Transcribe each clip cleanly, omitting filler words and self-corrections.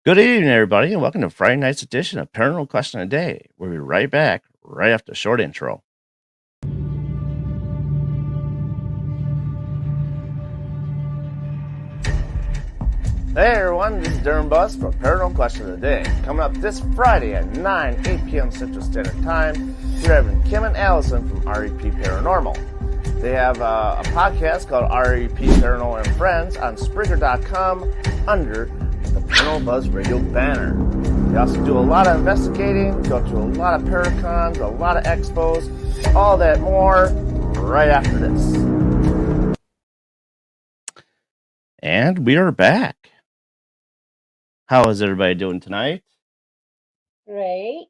Good evening, everybody, and welcome to Friday night's edition of Paranormal Question of the Day. We'll be right back right after the short intro. Hey everyone, this is Darren Buss for Paranormal Question of the Day. Coming up this Friday at 8 p.m. Central Standard Time, we're having Kim and Allison from REP Paranormal. They have a podcast called REP Paranormal and Friends on Spreaker.com under the Paranormal Buzz Radio banner. They also do a lot of investigating, go to a lot of Paracons, a lot of expos, all that more right after this. And we are back. How is everybody doing tonight? Great.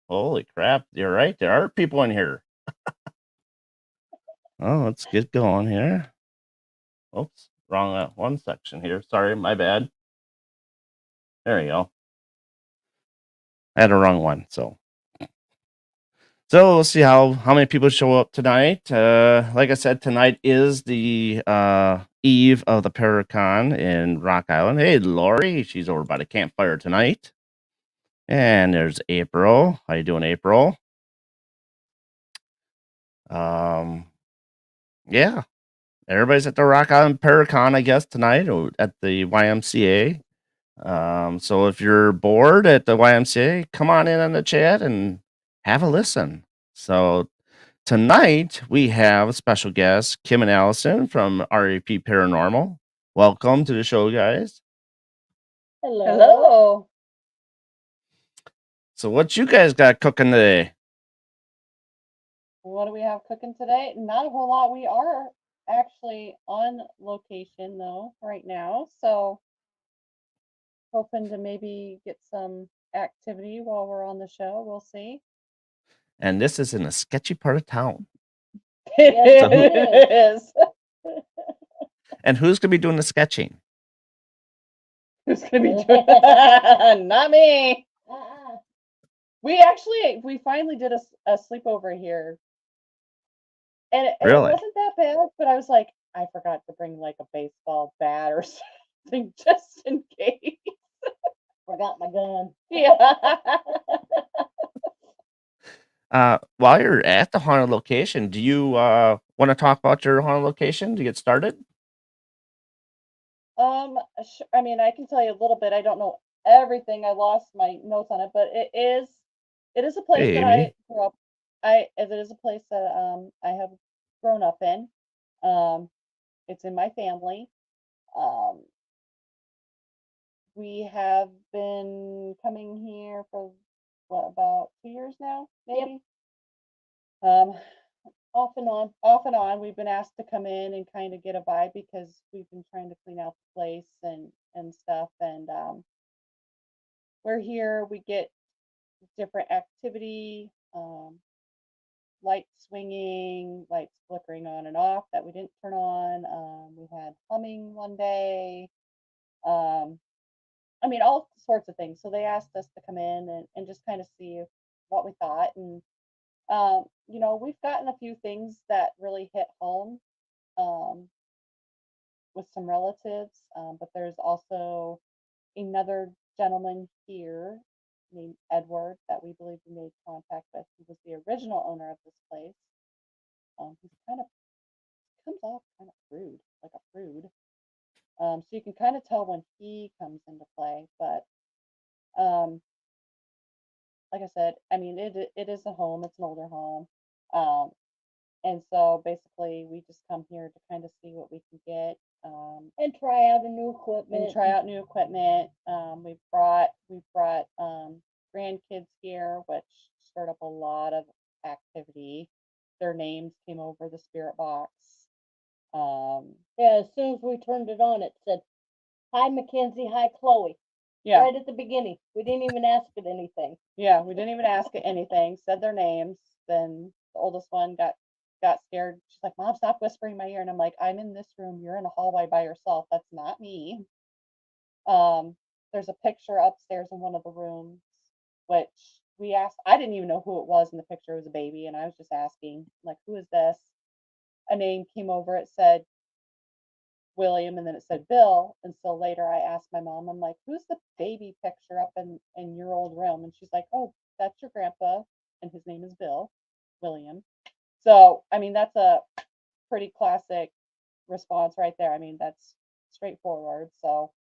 Holy crap, you're right. There are people in here. Oh, let's get going here. Oops, wrong one section here. Sorry, my bad. There you go. I had a wrong one, so we'll see how many people show up tonight. Like I said, tonight is the eve of the Paracon in Rock Island. Hey, Lori, she's over by the campfire tonight. And there's April. How you doing, April? Yeah, everybody's at the Rock Island Paracon, I guess, tonight or at the YMCA. So if you're bored at the YMCA, come on in on the chat and have a listen. So tonight we have special guests Kim and Allison from REP Paranormal. Welcome to the show, guys. Hello. So what you guys got cooking today? What do we have cooking today? Not a whole lot. We are actually on location though right now, so hoping to maybe get some activity while we're on the show. We'll see. And this is in a sketchy part of town. It is. And who's gonna be doing the sketching? Who's gonna be doing? Not me. We finally did a sleepover here, and it Really? wasn't that bad. But I was like, I forgot to bring like a baseball bat or something just in case. Forgot my gun. Yeah. While you're at the haunted location, do you want to talk about your haunted location to get started? I mean, I can tell you a little bit. I don't know everything. I lost my notes on it, but it is a place Hey, that Amy. I grew up. It is a place that I have grown up in. It's in my family. We have been coming here for what, about 2 years now, maybe. Off and on. We've been asked to come in and kind of get a vibe because we've been trying to clean out the place and stuff. And we're here. We get different activity, lights swinging, lights flickering on and off that we didn't turn on. We had humming one day. I mean, all sorts of things. So they asked us to come in and just kind of see what we thought. And we've gotten a few things that really hit home um, with some relatives, but there's also another gentleman here named Edward that we believe we made contact with. He was the original owner of this place. He's kind of comes off kind of rude, like a prude. So you can kind of tell when he comes into play. But like I said, I mean, it is a home. It's an older home. Um, And so basically, we just come here to kind of see what we can get and try out a new equipment. We've brought grandkids here, which stirred up a lot of activity. Their names came over the spirit box. Yeah, as soon as we turned it on, it said, "Hi, Mackenzie. Hi, Chloe." Yeah, Right at the beginning. We didn't even ask it anything. yeah, we didn't even ask it anything. Said their names. Then the oldest one got scared. She's like, "Mom, stop whispering in my ear." And I'm like, "I'm in this room. You're in a hallway by yourself. That's not me." There's a picture upstairs in one of the rooms, which we asked. I didn't even know who it was in the picture. It was a baby, and I was just asking, like, "Who is this?" A name came over. It said William, and then it said Bill. And so later I asked my mom, I'm like, who's the baby picture up in your old room? And she's like, oh, that's your grandpa, and his name is Bill William. So I mean, that's a pretty classic response right there. I mean, that's straightforward. So,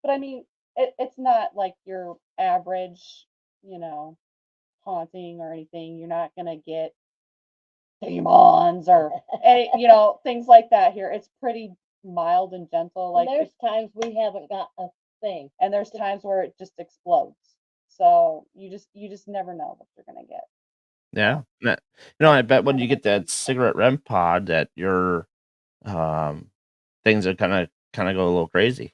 but I mean, it's not like your average, you know, haunting or anything. You're not gonna get demons or any, you know, things like that here. It's pretty mild and gentle. And Like, there's times we haven't got a thing. and there's times where it just explodes. So you just never know what you're gonna get. Yeah. I bet when you get that cigarette REM pod that your things are kind of go a little crazy.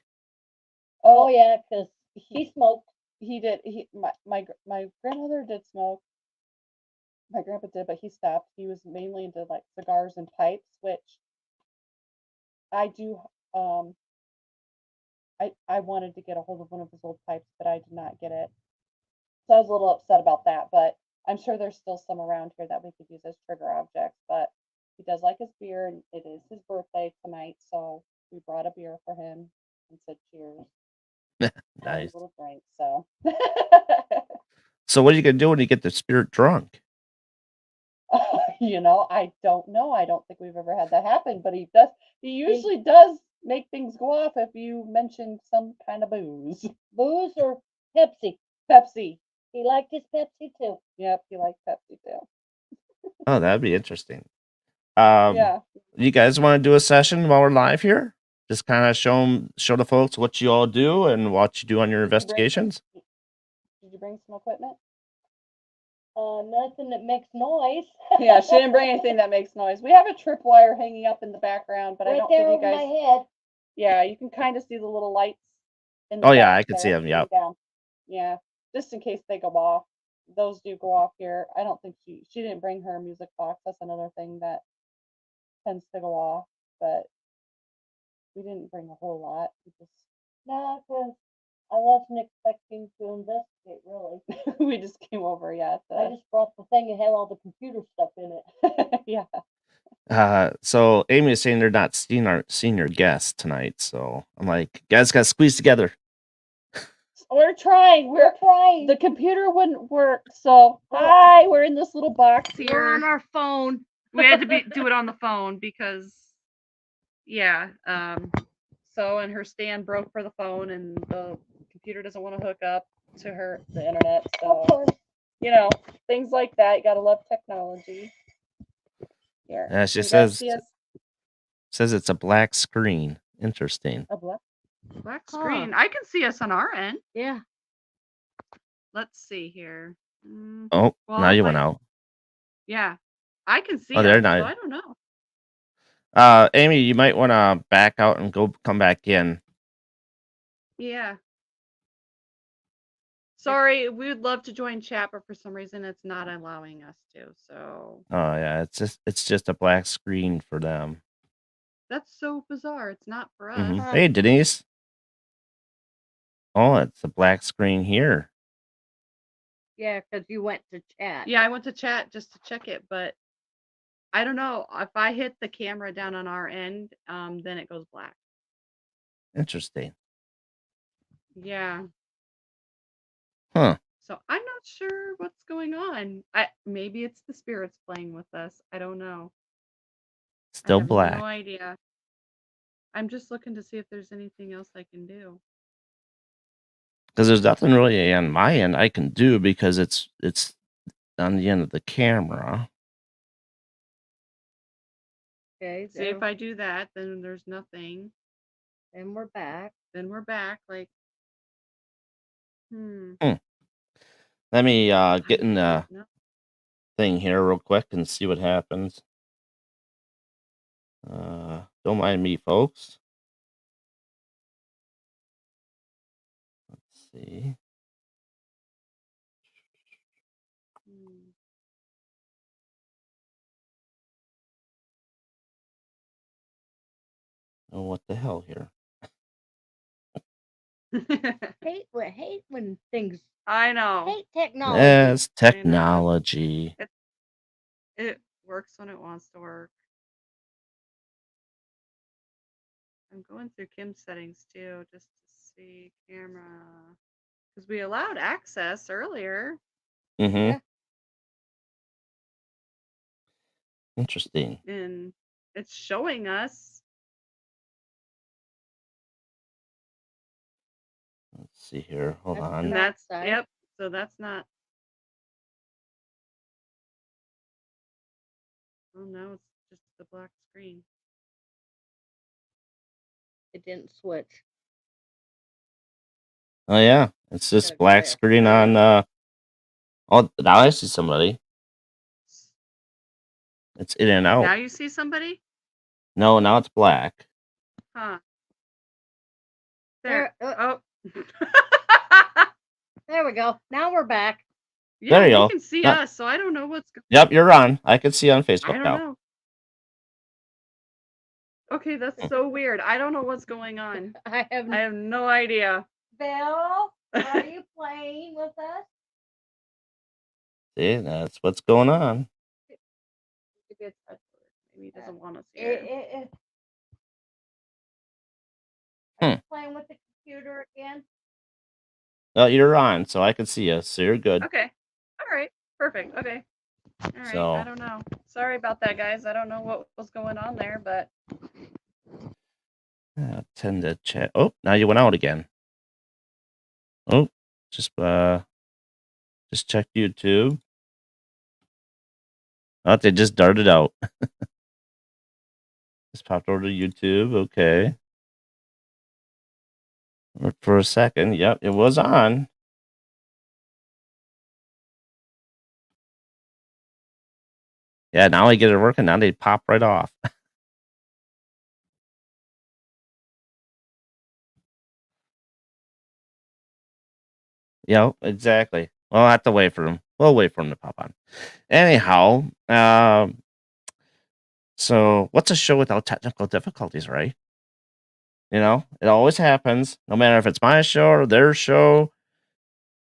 Oh yeah, because he smoked. He did. My grandmother did smoke. My grandpa did, but he stopped. He was mainly into like cigars and pipes, which I do. I wanted to get a hold of one of his old pipes, but I did not get it. So I was a little upset about that. But I'm sure there's still some around here that we could use as trigger objects. But he does like his beer, and it is his birthday tonight, so we brought a beer for him and said cheers. Had a Nice. little drink. So. So what are you gonna do when you get the spirit drunk? You know, I don't know. I don't think we've ever had that happen, but he does. He usually does make things go off if you mention some kind of booze. Booze or Pepsi? Pepsi. He liked his Pepsi too. Yep, he likes Pepsi too. Oh, that'd be interesting. Yeah. You guys want to do a session while we're live here? Just kind of show the folks what you all do and what you do on your investigations. Did you bring some equipment? Nothing that makes noise. Yeah, she didn't bring anything that makes noise. We have a tripwire hanging up in the background, but I Right don't there think you over guys. my head. Yeah, you can kind of see the little lights in the Oh yeah, back I can see there, them. Yep. down. Yeah, just in case they go off. Those do go off here. I don't think she didn't bring her music box. That's another thing that tends to go off, but we didn't bring a whole lot. We just No, because I wasn't expecting to investigate really. we just came over, yeah. I just brought the thing that had all the computer stuff in it. Yeah. So Amy is saying they're not seeing our senior guest tonight. So I'm like, guys, got to squeeze together. We're trying. We're trying. The computer wouldn't work, so hi. We're in this little box here. We're on our phone. We had to do it on the phone because, yeah. So and her stand broke for the phone, and the computer doesn't want to hook up to the internet. Of So course. you know, things like that. You gotta love technology. Here. Yeah, she you guys says see us? it's a black screen. Interesting. A black. black screen. I can see us on our end. Yeah. Let's see here. Oh, Well, now you went out. Yeah, I can see. Oh, they're us, not. so I don't know. Amy, you might want to back out and come back in. Yeah. Sorry, we would love to join chat, but for some reason it's not allowing us to. So Oh yeah, it's just a black screen for them. that's so bizarre. It's not for us. Mhm. Hey, Denise. Oh, it's a black screen here. Yeah, because you went to chat. Yeah, I went to chat just to check it, but I don't know. If I hit the camera down on our end, then it goes black. Interesting. Yeah. Huh. So I'm not sure what's going on. Maybe it's the spirits playing with us. I don't know. Still I have black. no idea. I'm just looking to see if there's anything else I can do. Because there's nothing really on my end I can do because it's on the end of the camera. Okay. See if I do that, then there's nothing. Then we're back. Then we're back. Like, Let me get in the No. thing here real quick and see what happens. Don't mind me, folks. Let's see. Oh, what the hell here? Hate when things. I know. Hate technology. Yes, technology. It works when it wants to work. I'm going through Kim's settings too, just to see camera. Because we allowed access earlier. Mm-hmm. Yeah. Interesting. And it's showing us. Let's see here. Hold That's on. And not that's, side. yep. So that's not. Oh no, it's just the black screen. It didn't switch. Oh yeah, it's Gotta just go black back. screen on. Oh, now I see somebody. It's in and Now out. you see somebody? No, now it's black. Huh. There. There, Oh. there we go. Now we're back. Yeah, There you they go. can see No- us, so I don't know what's going Yep, you're on. I can see on I Facebook don't now. know. Okay, that's so weird. I don't know what's going on. I have I have no idea. Bill, are you playing with us? See, that's what's going on. Maybe it's that word. Maybe he doesn't want us It, here. it, Hmm. Are you playing with the computer again? No, you're on, so I can see you. So you're good. Okay. All right. Perfect. Okay. All right. So- I don't know. Sorry about that, guys. I don't know what was going on there, but Tend to chat. Oh, now you went out again. Oh, just check YouTube. Oh, they just darted out. Just popped over to YouTube. Okay. For a second, yep, it was on. Yeah, now I get it working. Now they pop right off. Yep, exactly. We'll have to wait for them. We'll wait for them to pop on. Anyhow, so what's a show without technical difficulties, right? You know, it always happens. No matter if it's my show or their show,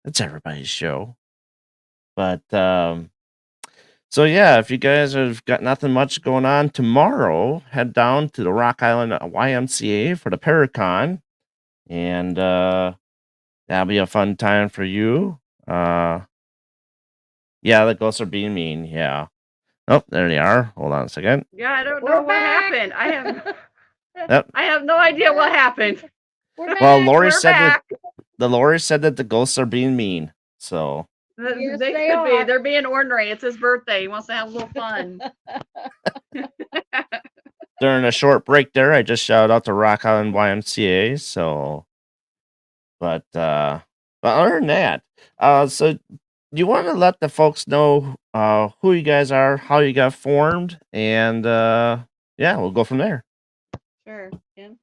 it's everybody's show. But so yeah, if you guys have got nothing much going on tomorrow, head down to the Rock Island YMCA for the Paracon, and that'll be a fun time for you. Yeah, the ghosts are being mean. Yeah. Oh, there they are. Hold on a second. yeah, I don't We're know what back. happened. I have Yep. I have no idea what happened. We're back. Well, Lori We're said back. that the ghosts are being mean. So Yes, they they could be. are. They're being ornery. It's his birthday. He wants to have a little fun. during a short break there, I just shouted out to Rock Island YMCA. So, but other than that, so you want to let the folks know who you guys are, how you got formed, and yeah, we'll go from there. Sure, Kim.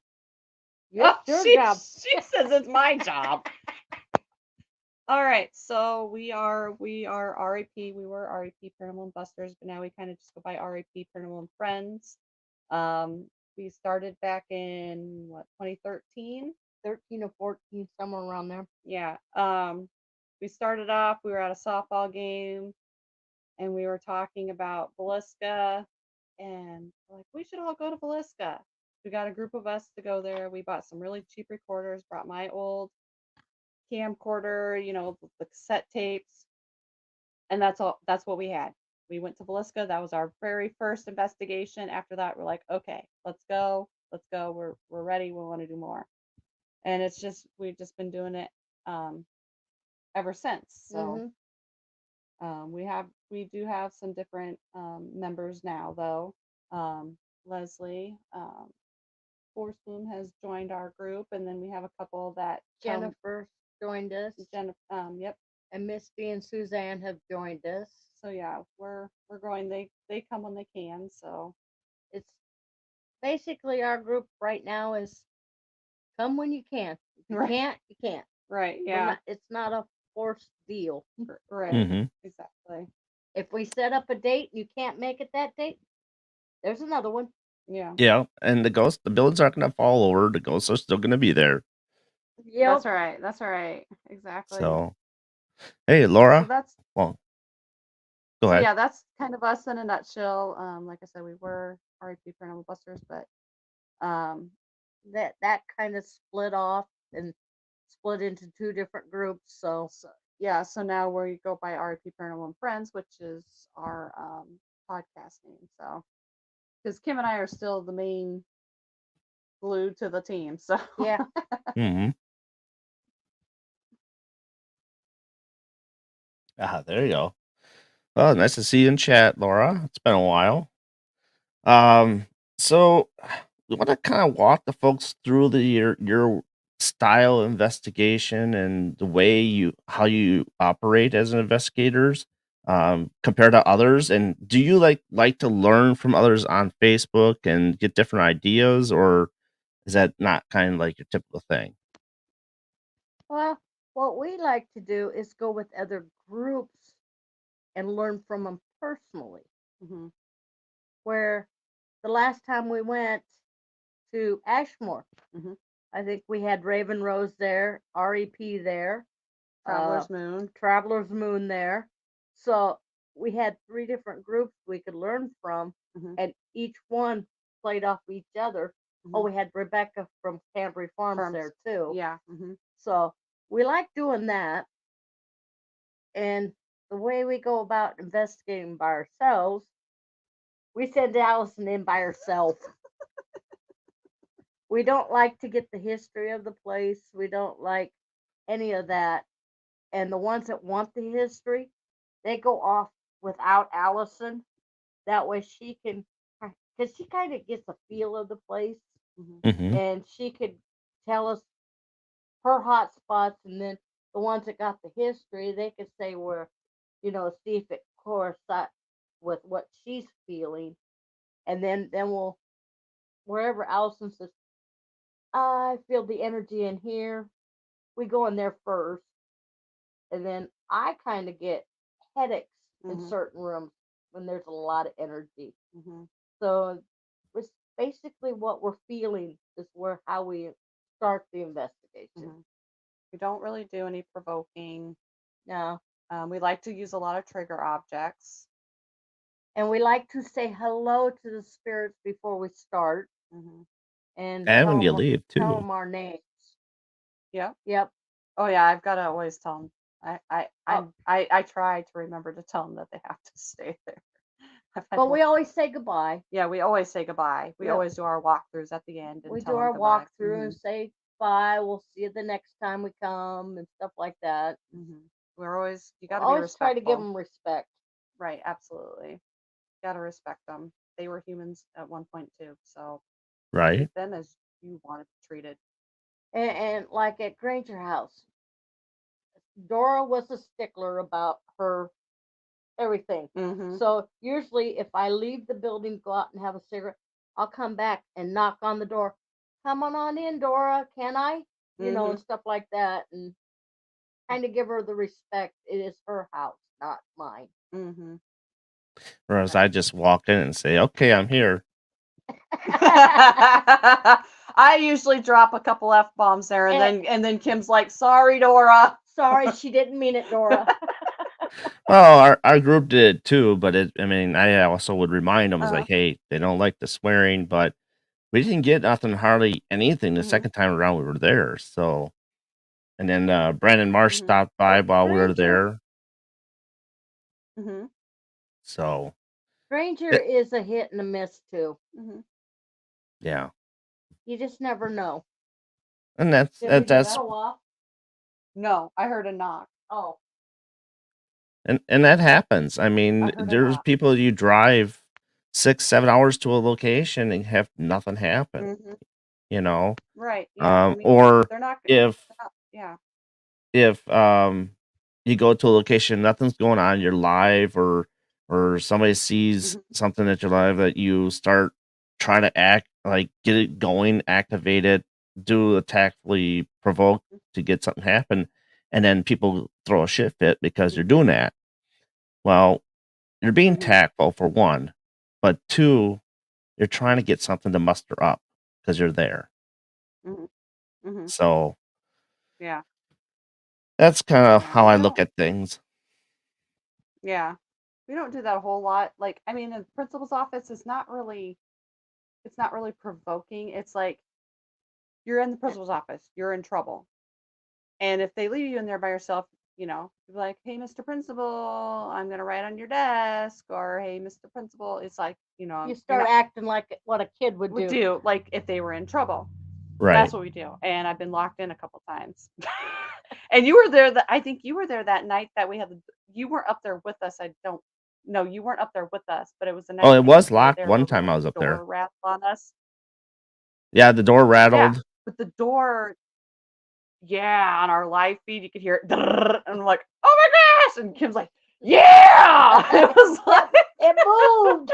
It's your job. She says it's my job. All right, so we are REP. We were REP Paranormal Busters, but now we kind of just go by REP Paranormal and Friends. We started back in what 2013. 13 or 14, somewhere around there. Yeah. We started off. We were at a softball game, and we were talking about Villisca, and we're like, we should all go to Villisca. We got a group of us to go there. We bought some really cheap recorders. Brought my old camcorder, you know, the cassette tapes, and that's all. That's what we had. We went to Villisca. That was our very first investigation. After that, we're like, okay, let's go. Let's go. We're ready. We want to do more. And it's just we've just been doing it ever since. So we do have some different members now though. Leslie Forsloom has joined our group, and then we have a couple that Jennifer joined us, yep. and Misty and Suzanne have joined us. So yeah, we're growing. They come when they can. So It's basically our group right now is come when you can. If you Right. can't, you can't. right, We're yeah, not- it's not a forced deal. right, Mhm. exactly, If we set up a date and you can't make it that date, there's another one. yeah. Yeah, and the buildings aren't going to fall over. The ghosts are still going to be there. Yep. That's all right. That's all right. Exactly. So, hey, So Laura. that's Well, go so ahead. yeah, that's kind of us in a nutshell. Like I said, we were REP Paranormal Busters, but that kind of split off and split into two different groups. So So yeah, so now we go by REP Paranormal and Friends, which is our podcast name. So because Kim and I are still the main glue to the team. So yeah, Hmm. There you go. Well, nice to see you in chat, Laura. It's been a while. Um, so we want to kind of walk the folks through your style of investigation and the way you how you operate as an investigators compared to others. And do you like to learn from others on Facebook and get different ideas, or is that not kind of like your typical thing? well, what we like to do is go with other groups and learn from them personally. mhm, Where the last time we went to Ashmore, mhm. I think we had Raven Rose there, REP there, Traveler's Moon. Traveler's Moon there. So we had three different groups we could learn from, Mhm, and each one played off each other. Oh, mhm. we had Rebecca from Canterbury Farms Farms. there too. Yeah. Mhm. So we like doing that. And the way we go about investigating by ourselves, we send Allison in by herself. We don't like to get the history of the place. We don't like any of that. And the ones that want the history, they go off without Allison. That way she can, because she kind of gets a feel of the place, Mhm. Hmm. and she could tell us her hot spots, and then the ones that got the history, they could say where, see if it coincides with what she's feeling, and then we'll wherever Allison says, I feel the energy in here, we go in there first, and then I kind of get headaches in Mhm. certain rooms when there's a lot of energy. Mhm. So it's basically what we're feeling is where how we start the investigation. Mhm. We don't really do any provoking. Now, We like to use a lot of trigger objects. and we like to say hello to the spirits before we start Mhm. and And when tell you them leave too. our names. Yep. Yep. Oh yeah, I've got to always tell them. Oh, I try to remember to tell them that they have to stay there. I've had but we more. always say goodbye. Yeah, we always say goodbye. We Yep. always do our walkthroughs at the end and We do tell them our goodbye. walkthrough and say bye. We'll see you the next time we come and stuff like that. Mhm. We're always, you We got to be always try to give respectful. them respect. Right, absolutely. Got to respect them. They were humans at one point too, so Right. treat them as you want to be treated. And like at Granger House, Dora was a stickler about her everything. Mm-hmm. So usually, if I leave the building, go out and have a cigarette, I'll come back and knock on the door. Come on in, Dora. Can I? Mm-hmm. And stuff like that, and kind of give her the respect. It is her house, not mine. Mm-hmm. Whereas I just walk in and say, "Okay, I'm here." I usually drop a couple F-bombs there and And- then Kim's like, "Sorry, Dora." Sorry, she didn't mean it, Dora. Well, our group did too, but I mean, I also would remind them, was Uh-huh. like, "Hey, they don't like the swearing," but we didn't get nothing, hardly anything the Mhm. second time around we were there. So, and then Brandon Marsh Mhm. stopped by while we were Granger, there. Mm-hmm. So, Granger it, is a hit and a miss too. Mm-hmm. yeah, You just never know. and Did we just that's go off? No, I heard a knock. Oh, and that happens. I I mean, heard a there's knock. people you drive 6, 7 hours to a location and have nothing happen. Mm-hmm. You know, Right. Yeah. I mean, or they're not. if Yeah. if you go to a location, nothing's going on, you're live, or somebody sees Mm-hmm. something that you're live, that you start trying to act like get it going, activate it, do a tactfully provoke to get something happen, and then people throw a shit fit because you're doing that. Well, you're being Mm-hmm. tactful for one, but two, you're trying to get something to muster up because you're there. Mm-hmm. Mm-hmm. So Yeah. that's kind of Yeah. how I We look don't. at things. Yeah. We don't do that a whole lot. Like, I mean, the principal's office is not really. It's not really provoking. It's like you're in the principal's office, you're in trouble. And if they leave you in there by yourself, you're like, hey, Mr. Principal, I'm gonna write on your desk, or hey, Mr. Principal, it's like, You you're start not acting like what a kid would would do. do like if they were in trouble. Right. That's what we do. And I've been locked in a couple times. And you were there I think you were there that night that we had you weren't up there with us. I don't No, you weren't up there with us, but it was the Oh, night it that you was were locked there one where time I was the up there. door rattled on us. Yeah, the door Yeah, rattled. but the door, yeah, on our live feed, you could hear it, and I'm like, oh my gosh! And Kim's like, yeah! It was like, It moved.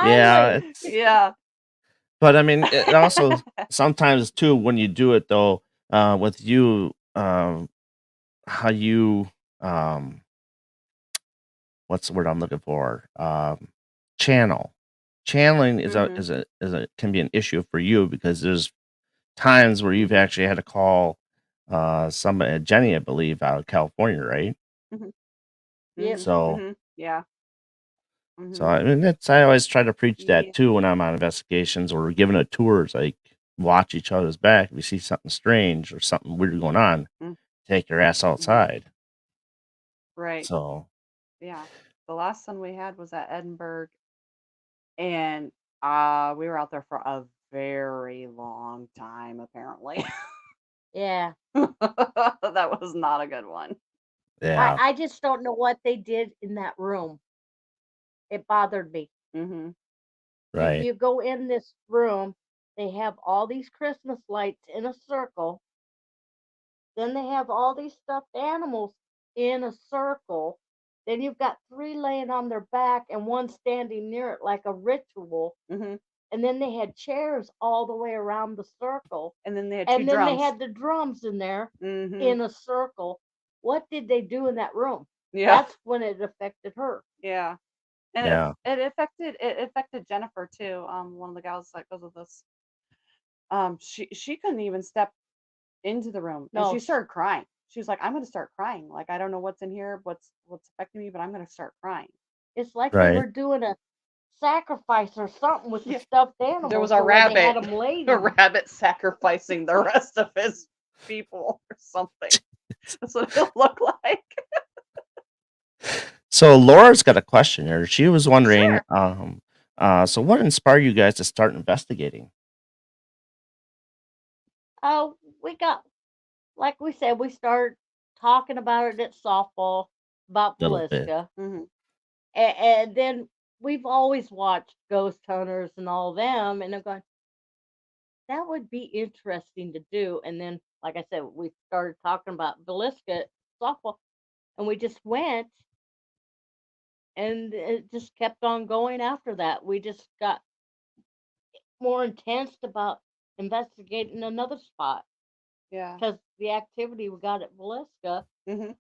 Yeah, Finally. yeah. but I mean, it also sometimes too when you do it though, with you, how you, um, what's the word I'm looking for? Channel. Channeling Hmm. can be an issue for you because there's times where you've actually had to call somebody, Jenny, I believe, out of California, right? Hmm. Yep. Hmm. So Hmm. Yeah. so Hmm. I mean I always try to preach that Yeah. too when I'm on investigations or giving a tour. It's like watch each other's back. If you see something strange or something weird going on, take your ass Mm-hmm. outside. Right. So Yeah. The last one we had was at Edinburgh, and we were out there for a very long time, apparently. Yeah. That was not a good one. yeah, I just don't know what they did in that room. It bothered me. Hmm. right. You go in this room, they have all these Christmas lights in a circle. Then they have all these stuffed animals in a circle. Then you've got 3 laying on their back and one standing near it like a ritual. Hmm. And then they had chairs all the way around the circle. And then they had two And then they drums. had the drums in there Hmm. in a circle. What did they do in that room? Yeah. That's when it affected her. Yeah. And Yeah. it affected Jennifer too. One of the gals that goes with us. She couldn't even step into the room, and No, she started crying. She was like, I'm gonna start crying. Like, I don't know what's in here, what's affecting me, but I'm gonna start crying. it's like they Right. were doing a sacrifice or something with the Yeah. stuffed There was animals a the way they rabbit, had them laid. a rabbit sacrificing the rest of his people or something. That's what it looked like. So Laura's got a question here. She was wondering, Sure. so what inspired you guys to start investigating? Oh, we got, like we said, we started talking about it at softball about A little bit. Villisca. Hmm. And then we've always watched Ghost Hunters and all them. And I'm going, that would be interesting to do. And then, like I said, we started talking about Villisca at softball. And we just went. And it just kept on going after that. We just got more intense about investigating another spot Yeah. because the activity we got at Villisca Hmm.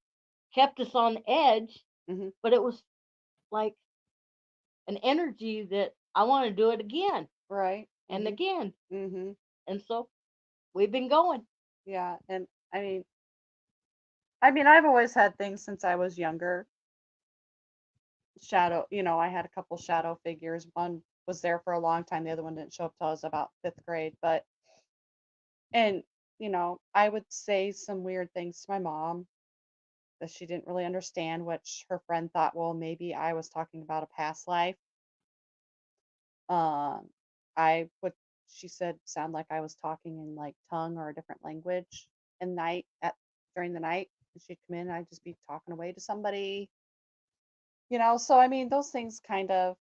kept us on edge, Hmm. but it was like an energy that I want to do it again Right. and Hmm. again. Hmm. And so we've been going. Yeah. And I mean, I've always had things since I was younger. Shadow, I had a couple shadow figures. One was there for a long time. The other one didn't show up till I was about fifth grade. And, I would say some weird things to my mom that she didn't really understand, which her friend thought, well, maybe I was talking about a past life. Um, I would, she said, sound like I was talking in like tongue or a different language and during the night. And she'd come in and I'd just be talking away to somebody, so I mean, those things kind of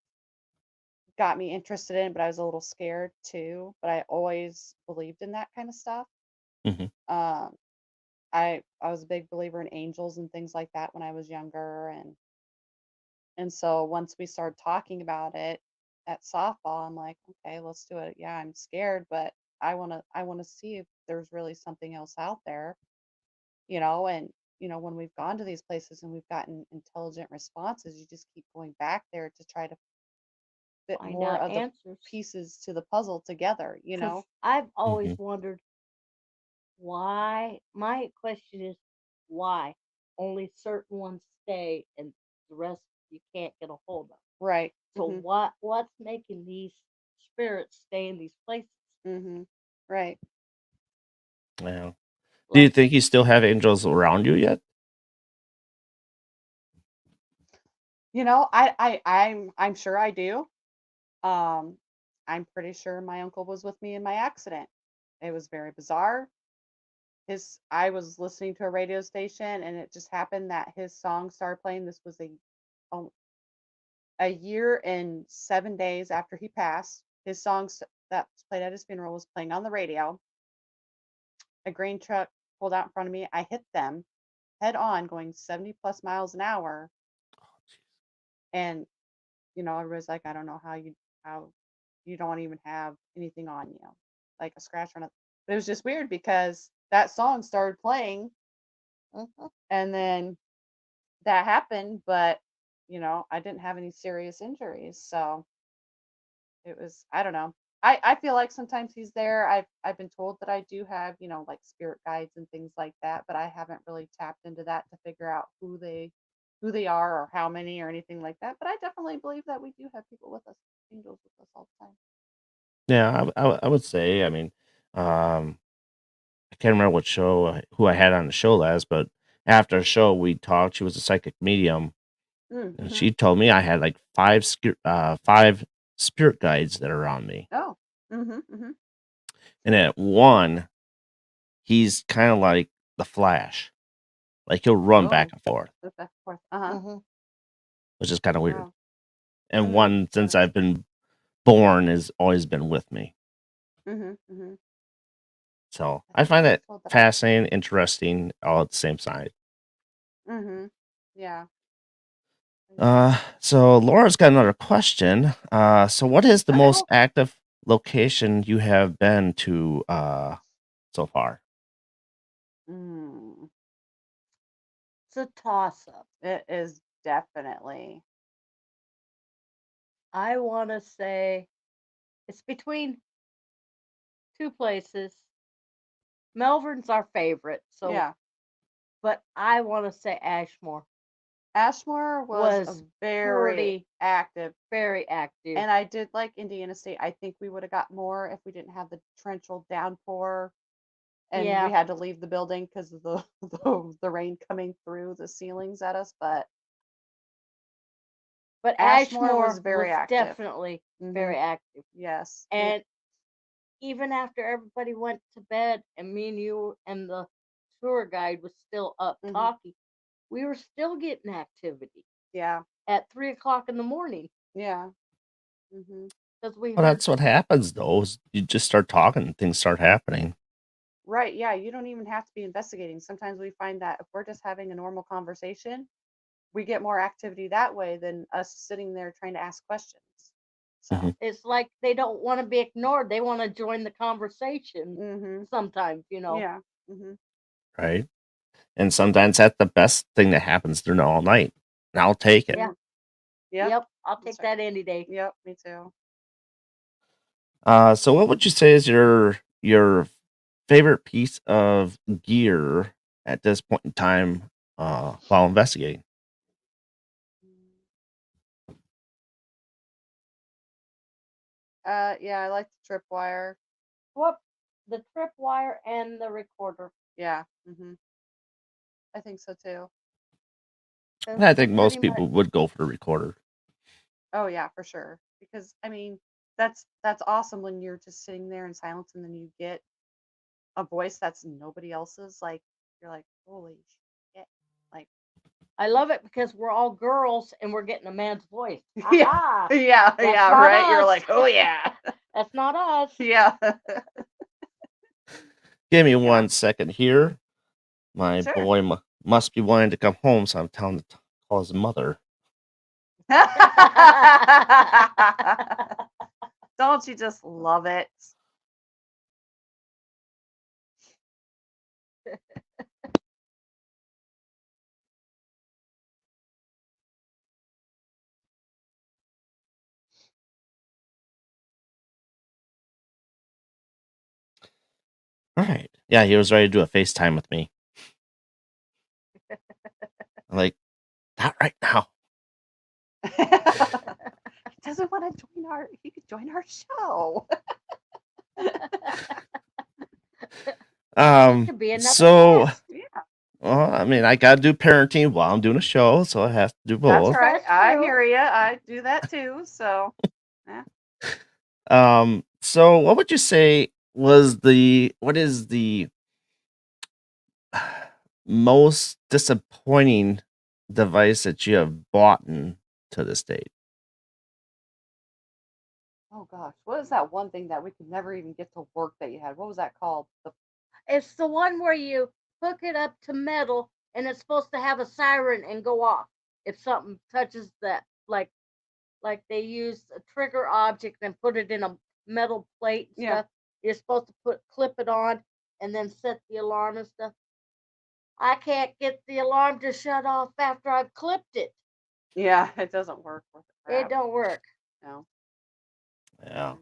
got me interested in, but I was a little scared too. But I always believed in that kind of stuff. Hmm. Um, I was a big believer in angels and things like that when I was younger, and so once we started talking about it at softball, I'm like, okay, let's do it. Yeah, I'm scared, but I wanna see if there's really something else out there, and when we've gone to these places and we've gotten intelligent responses, you just keep going back there to try to fit Find more out of the answers. pieces to the puzzle together, Because I've always Hmm. wondered why. My question is why only certain ones stay and the rest you can't get a hold of. Right. So Hmm. what's making these spirits stay in these places? Right. Yeah. Do you Like, think you still have angels around you yet? I'm sure I do. Um, I'm pretty sure my uncle was with me in my accident. It was very bizarre. I was listening to a radio station, and it just happened that his song started playing. This was um, a year and 7 days after he passed. His songs that was played at his funeral was playing on the radio. A grain truck pulled out in front of me. I hit them head on, going 70 plus miles an hour, and everybody's like, I don't know how you don't even have anything on you, like a scratch or nothing. But it was just weird because that song started playing, mhm. and then that happened, but I didn't have any serious injuries, so it was, I don't know. I feel like sometimes he's there. I've been told that I do have, like spirit guides and things like that, but I haven't really tapped into that to figure out who they are or how many or anything like that. But I definitely believe that we do have people with us, angels with us all the time. Yeah, I would say. I mean, um, I can't remember what show who I had on the show last, but after the show we talked. She was a psychic medium, and Mm-hmm. she told me I had like five spirit guides that are around me, Oh. Mm-hmm. Mm-hmm. and at one, he's kind of like the Flash, like he'll run back Oh. and forth, That's back and forth. Uh-huh. Mhm. which is kind of weird. Wow. And Mm-hmm. one since I've been born has always been with me. Mm-hmm. Mm-hmm. So I I think find I was that told that. fascinating, interesting, all at the same time. Mm-hmm. Yeah. So Laura's got another question. So what is the most Oh, active location you have been to so far? Mm. it's a toss up. It is definitely. I want to say it's between two places. Melbourne's our favorite, so Yeah. but I want to say Ashmore Ashmore was a was very pretty active, very active. and I did like Indiana State. I think we would have got more if we didn't have the torrential downpour and we Yeah, had to leave the building because of the rain coming through the ceilings at us. But but Ashmore was Ashmore was very active. definitely Mm-hmm. very active. Yes. And even after everybody went to bed and me and you and the tour guide was still up Mm-hmm. talking, we were still getting activity Yeah. at 3 o'clock in the morning Yeah. Mm-hmm. because we Well, heard. that's what happens though. Is you just start talking, and things start happening. Right. Yeah. You don't even have to be investigating. Sometimes we find that if we're just having a normal conversation, we get more activity that way than us sitting there trying to ask questions. Hmm. So. It's like they don't want to be ignored. They want to join the conversation Mm-hmm. sometimes, Yeah. Mm-hmm. Right. And sometimes that's the best thing that happens during all night. And I'll take it. Yeah. Yep. Yep. I'll That's take right. that any day. Yep. Me too. So what would you say is your favorite piece of gear at this point in time while investigating? Yeah, I like the tripwire. What? The tripwire and the recorder. Yeah. Mm-hmm. I think so too. That's I think pretty most much. people would go for the recorder. Oh yeah, for sure. Because I mean, that's awesome when you're just sitting there in silence and then you get a voice that's nobody else's. Like you're like, holy shit! Like I love it because we're all girls and we're getting a man's voice. yeah, Aha! yeah, That's yeah. not Right? You're us. like, oh yeah, That's not us. yeah, Give me yeah. 1 second here. My Sure. boy must be wanting to come home, so I'm telling him to call his mother. Don't you just love it? All right. Yeah, he was ready to do a FaceTime with me. I'm like, not right now. He doesn't want to join our. He could join our show. It could be another So, nest. Yeah, well, I mean, I gotta do parenting while I'm doing a show, so I have to do that's both. right. That's I true. hear you. I do that too. So, yeah. So what would you say was what is the most disappointing device that you have bought to this date? Oh gosh, what is that one thing that we could never even get to work that you had? What was that called? It's the one where you hook it up to metal and it's supposed to have a siren and go off if something touches that. Like they use a trigger object and put it in a metal plate and Yeah. stuff. You're supposed to clip it on and then set the alarm and stuff. I can't get the alarm to shut off after I've clipped it. Yeah, it doesn't work with the It crap. don't work. No. Yeah. Mm.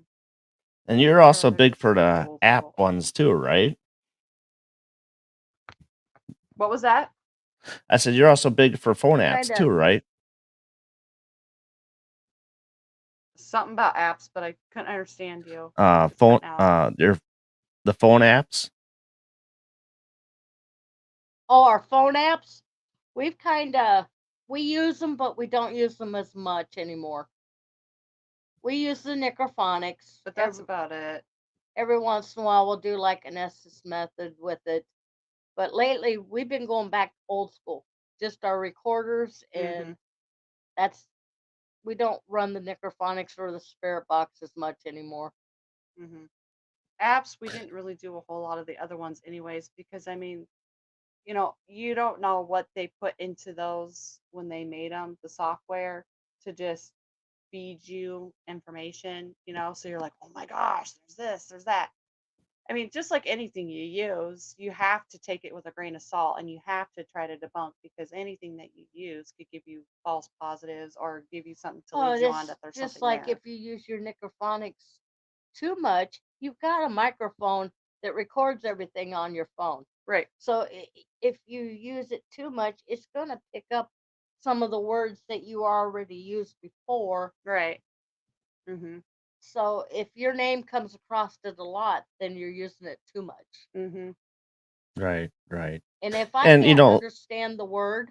And you're I'd also rather big just for go the old app school. ones too, right? What was that? I said you're also big for phone apps Kinda. too, right? Something about apps, but I couldn't understand you. It's Phone cutting out. the phone apps. Oh, our phone apps. We use them, but we don't use them as much anymore. We use the Necrophonics. But that's about it. Every once in a while, we'll do like an Estes method with it. But lately, we've been going back old school, just our recorders, and that's we don't run the Necrophonics or the Spirit Box as much anymore. Apps, we didn't really do a whole lot of the other ones anyways, because I mean, you don't know what they put into those when they made them, the software, to just feed you information, so you're like, oh my gosh, there's this, there's that. I mean, just like anything you use, you have to take it with a grain of salt and you have to try to debunk, because anything that you use could give you false positives or give you something to lead you on that there's Just something like there. if you use your Necrophonics too much, you've got a microphone that records everything on your phone. Right. So if you use it too much, it's going to pick up some of the words that you already used before. Right. So if your name comes across it a lot, then you're using it too much. Right. And if I And can't understand the word,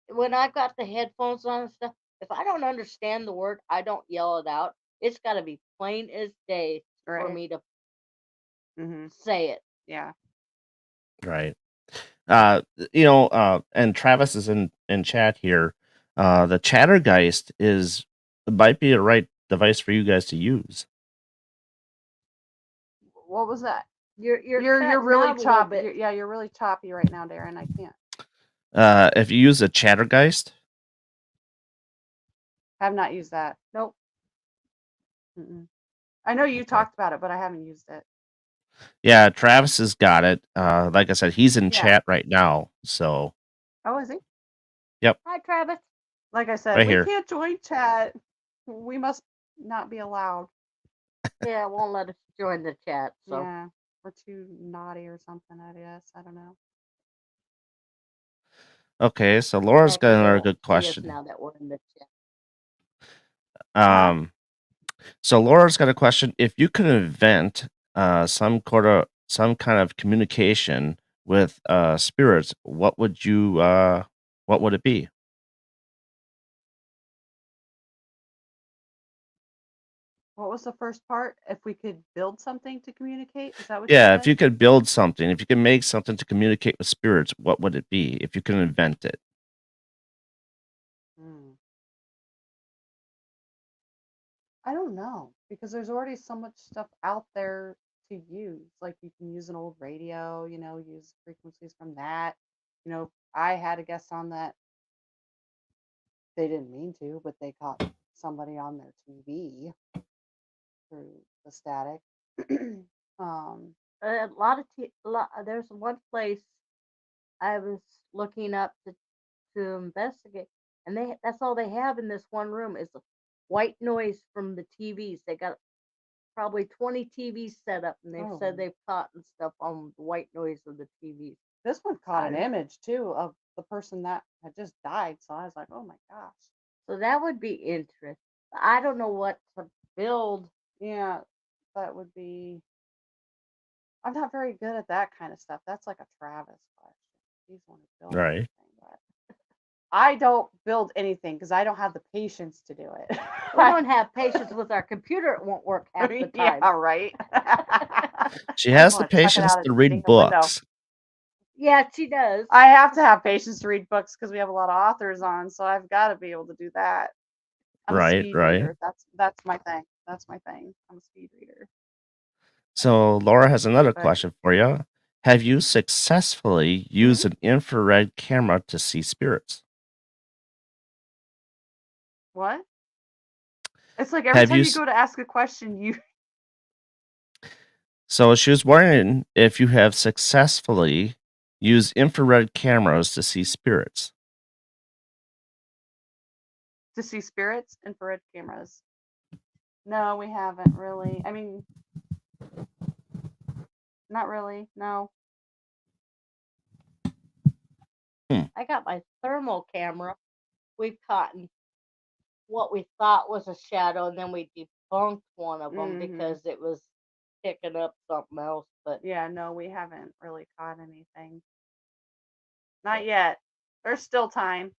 when I've got the headphones on and stuff, if I don't understand the word, I don't yell it out. It's got to be plain as day for Right. me to say it. Yeah. right. And Travis is in chat here. The Chattergeist might be the right device for you guys to use. What was that? You're You're cutting really out a little choppy. bit. Yeah, you're really choppy right now, Darren. I can't. If you use a Chattergeist, Have not used that. Nope. I know you Okay. talked about it, but I haven't used it. yeah, Travis has got it. Like I said, he's in Yeah. chat right now. So, Oh, is he? yep, Hi, Travis. Like I said, right we here. can't join chat. We must not be allowed. Yeah, it won't let us join the chat. So Yeah, we're too naughty or something, I guess. I don't know. Okay, so Laura's yeah, 'cause got they another won't good see us question. now that we're in the chat. So Laura's got a question. If you could invent some kind of communication with spirits, what would it be? What was the first part? If we could build something to communicate? Is that what Yeah, you if said? you could build something, if you could make something to communicate with spirits, what would it be if you could invent it? I don't know, because there's already so much stuff out there to use. Like you can use an old radio, use frequencies from that. I had a guest on that they didn't mean to, but they caught somebody on their TV through the static. A lot. There's one place I was looking up to investigate, and that's all they have in this one room is the white noise from the TVs. They got probably 20 TVs set up, and they've said they've caught and stuff on the white noise of the TVs. This one caught an image too of the person that had just died, so I was like, oh my gosh. So that would be interesting. I don't know what to build. Yeah, that would be. I'm not very good at that kind of stuff. That's like a Travis question. He's the one who built Right. everything, but I don't build anything because I don't have the patience to do it. We don't have patience with our computer. It won't work half the Yeah, time. right. She I has just the want to chuck it patience out to and read ding the window. books. Yeah, she does. I have to have patience to read books because we have a lot of authors on, so I've got to be able to do that. I'm a Right, speed right. reader. That's my thing. That's my thing. I'm a speed reader. So Laura has another But question for you. Have you successfully used an infrared camera to see spirits? what? It's like every Have time you? you go to ask a question, you So she was wondering if you have successfully used infrared cameras to see spirits. to see spirits, infrared cameras. No, we haven't really. I mean, not really. No. I got my thermal camera. We've caught what we thought was a shadow, and then we debunked one of them because it was picking up something else. But Yeah, no, we haven't really caught anything. Not yet. There's still time.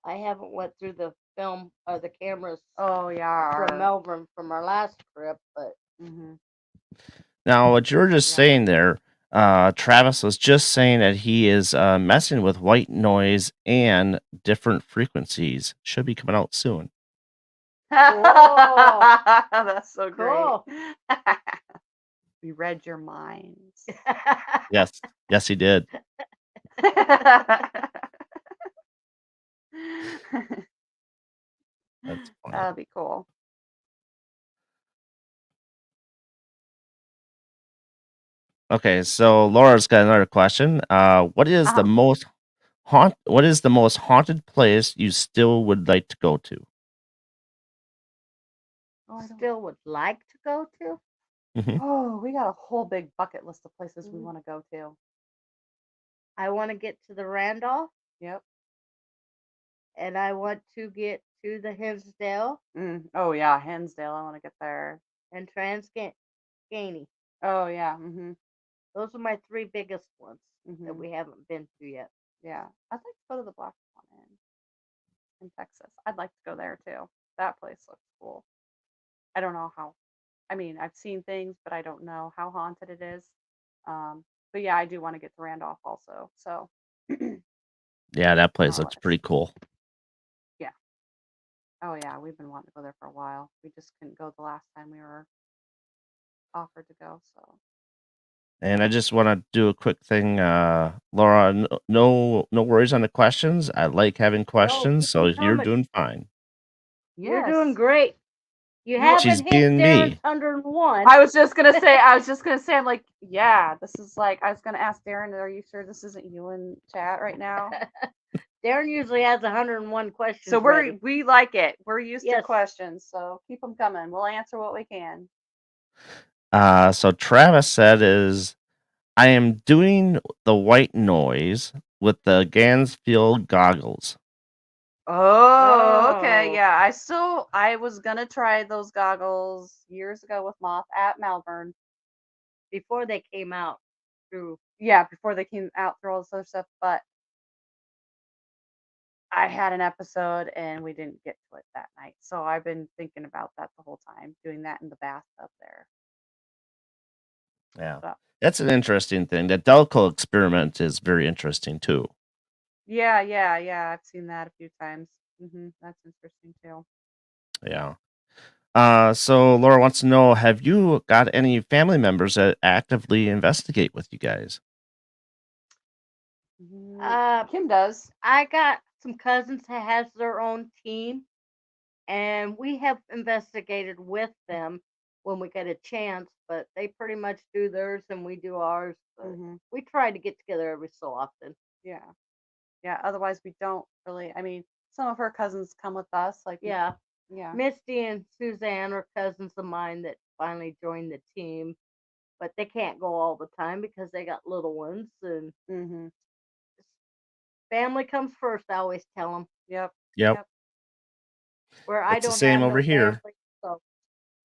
I haven't went through the film or the cameras Oh yeah. from Melbourne from our last trip, but Now, what you were just Yeah. saying there, Travis was just saying that he is messing with white noise and different frequencies. Should be coming out soon. That's so great. cool. We read your minds. Yes, yes, he did. That's funny. That'd be cool. Okay, so Laura's got another question. What is the most haunted place you still would like to go to? Oh, I don't- Still would like to go to. Oh, we got a whole big bucket list of places we Mhm. want to go to. I want to get to the Randolph, Yep. and I want to get to the Hinsdale Oh yeah, Hinsdale. I want to get there. and Transcaney. Oh yeah. Those are my three biggest ones that Mhm. we haven't been to yet. Yeah, I'd like to go to the Black Swan Inn in Texas. I'd like to go there too. That place looks cool. I don't know how. I mean, I've seen things, but I don't know how haunted it is. But yeah, I do want to get to Randolph also. So Yeah, that place More or looks less. pretty cool. Yeah. Oh yeah, we've been wanting to go there for a while. We just couldn't go the last time we were offered to go. So And I just want to do a quick thing, Laura. No worries on the questions. I like having questions, so keep you're coming. doing fine. You're doing great. You She's haven't hit being Darren's me. 101. I was just gonna say. I'm like, yeah, this is like. I was gonna ask Darren, are you sure this isn't you in chat right now? Darren usually has 101 questions. So ready. we like it. We're used to Yes. questions, so keep them coming. We'll answer what we can. So Travis said is I am doing the white noise with the Gansfield goggles. Oh, okay. Oh. Yeah, I was gonna try those goggles years ago with Moth at Malvern. Before they came out through. Yeah, before they came out through all this other stuff, but I had an episode and we didn't get to it that night. So I've been thinking about that the whole time, doing that in the bathtub there. Yeah. So, That's an interesting thing. That Delco experiment is very interesting too. yeah. I've seen that a few times. That's interesting too. Yeah. So Laura wants to know, have you got any family members that actively investigate with you guys? Kim does. I got some cousins that has their own team, and we have investigated with them when we get a chance, but they pretty much do theirs and we do ours. But we try to get together every so often. Yeah. Otherwise, we don't really. I mean, some of her cousins come with us. Like, Yeah. yeah. Misty and Suzanne are cousins of mine that finally joined the team, but they can't go all the time because they got little ones, and family comes first. I always tell them. Yep. Yep. Where I It's the don't same have over no here. family, so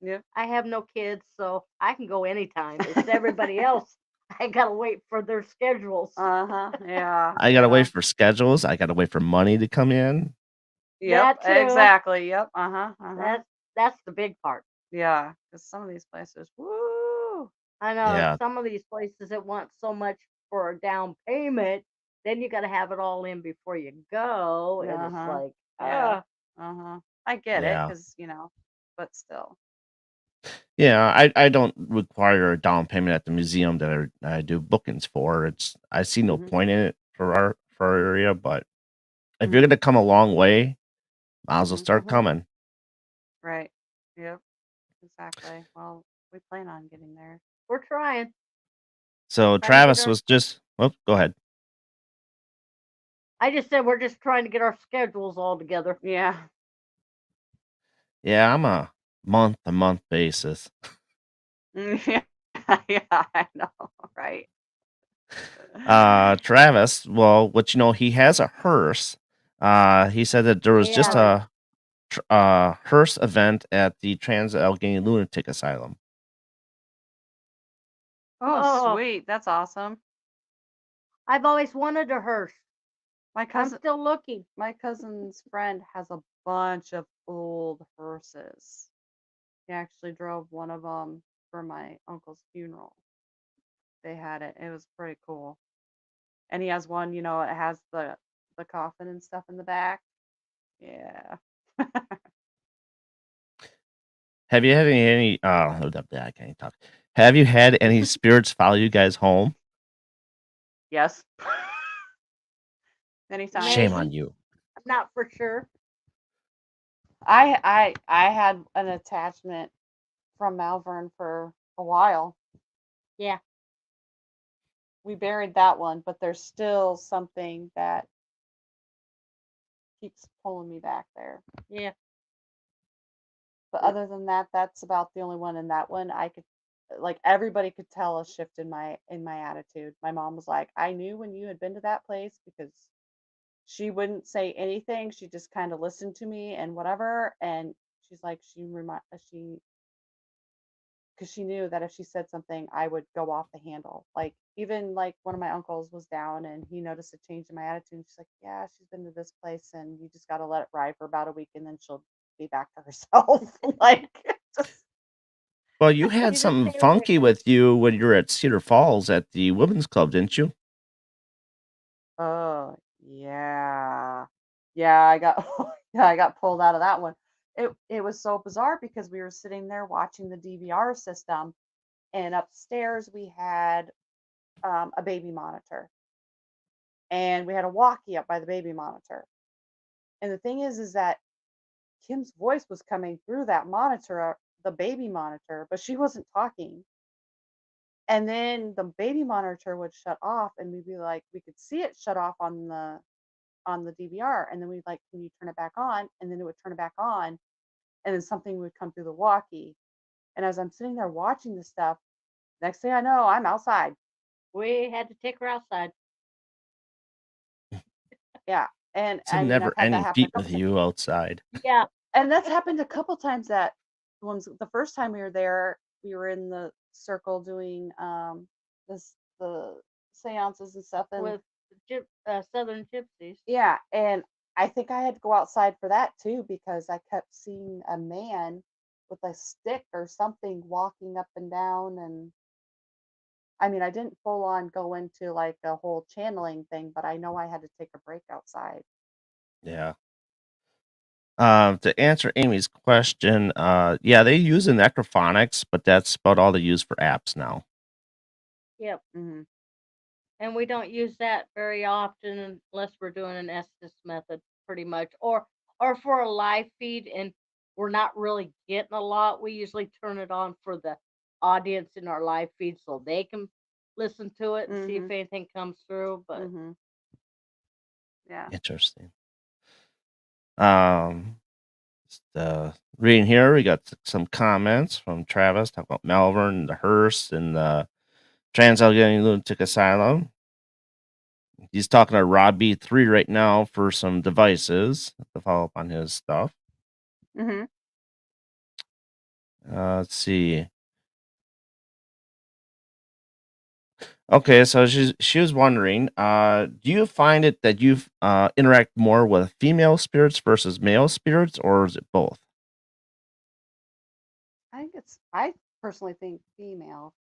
Yep. I have no kids, so I can go anytime. It's everybody else. I gotta wait for their schedules. Yeah. I gotta Yeah. wait for schedules. I gotta wait for money to come in. Yep. That too. Exactly. Yep. That's the big part. Yeah. Because some of these places, woo. I know Yeah, some of these places that want so much for a down payment, then you got to have it all in before you go, and it's like, Yeah. ah, I get it, yeah, because but still. yeah. I don't require a down payment at the museum that I do bookings for. I see no Mhm. point in it for our area, but if you're Mhm. gonna come a long way, might as well Mhm. start coming. Right. Yep. Exactly. Well, we plan on getting there. we're trying So to get Travis our. was just. Oh, go ahead. I just said we're just trying to get our schedules all together. Yeah. Yeah, I'm a month basis. Yeah. Yeah. I know. Right. Travis, well, what he has a hearse. He said that there was just Yeah, Oh. a hearse event at the Trans Allegheny Lunatic Asylum. Oh, oh, sweet. That's awesome. I've always wanted a hearse. My I'm cousin, still looking. my cousin's friend has a bunch of old hearses. He actually drove one of them for my uncle's funeral. They had it. It was pretty cool. And he has one, it has the coffin and stuff in the back. Yeah. Have you had any hold up, I can't talk. Have you had any spirits follow you guys home? Yes. Many times. Shame on Maybe, you. not for sure. I had an attachment from Malvern for a while. Yeah, We buried that one, but there's still something that keeps pulling me back there. yeah. But other than that, that's about the only one. And that one, I could, like, everybody could tell a shift in my attitude. My mom was like, I knew when you had been to that place, because she wouldn't say anything. She just kind of listened to me and whatever. And she's like, she because she knew that if she said something, I would go off the handle. Like, even like one of my uncles was down and he noticed a change in my attitude. And she's like, yeah, she's been to this place and you just got to let it ride for about a week and then she'll be back to herself. Like, just, Well, you had You just something stay away. funky with you when you were at Cedar Falls at the women's club, didn't you? oh, yeah. Yeah, I got, yeah, I got pulled out of that one. It was so bizarre because we were sitting there watching the DVR system, and upstairs we had a baby monitor, and we had a walkie up by the baby monitor. And the thing is that Kim's voice was coming through that monitor, the baby monitor, but she wasn't talking. And then the baby monitor would shut off, and we'd be like, we could see it shut off on the DVR, and then we'd like, can you turn it back on? And then it would turn it back on, and then something would come through the walkie. And as I'm sitting there watching this stuff, next thing I know, I'm outside. We had to take her outside. Yeah, and It's a I mean, I've never had that ending happen a feat couple with times. you outside. Yeah, And that's happened a couple times. That the first time we were there, we were in the circle doing the seances and stuff, and with Southern Gypsies. yeah, and I think I had to go outside for that too, because I kept seeing a man with a stick or something walking up and down. And I mean, I didn't full on go into like a whole channeling thing, but I know I had to take a break outside. Yeah. To answer Amy's question, yeah, they use an necrophonics, but that's about all they use for apps now. Yep. Hmm. And we don't use that very often unless we're doing an Estes method, pretty much, or for a live feed, and we're not really getting a lot. We usually turn it on for the audience in our live feed so they can listen to it and see if Hmm. anything comes through. But Hmm. Yeah. Interesting. Um, reading here, we got some comments from Travis talking about Malvern, the hearse, and the Trans Allegheny Lunatic Asylum. He's talking to Rob B3 right now for some devices to follow up on his stuff. Hmm. Let's see. Okay, so she was wondering, do you find it that you interact more with female spirits versus male spirits, or is it both? I personally think female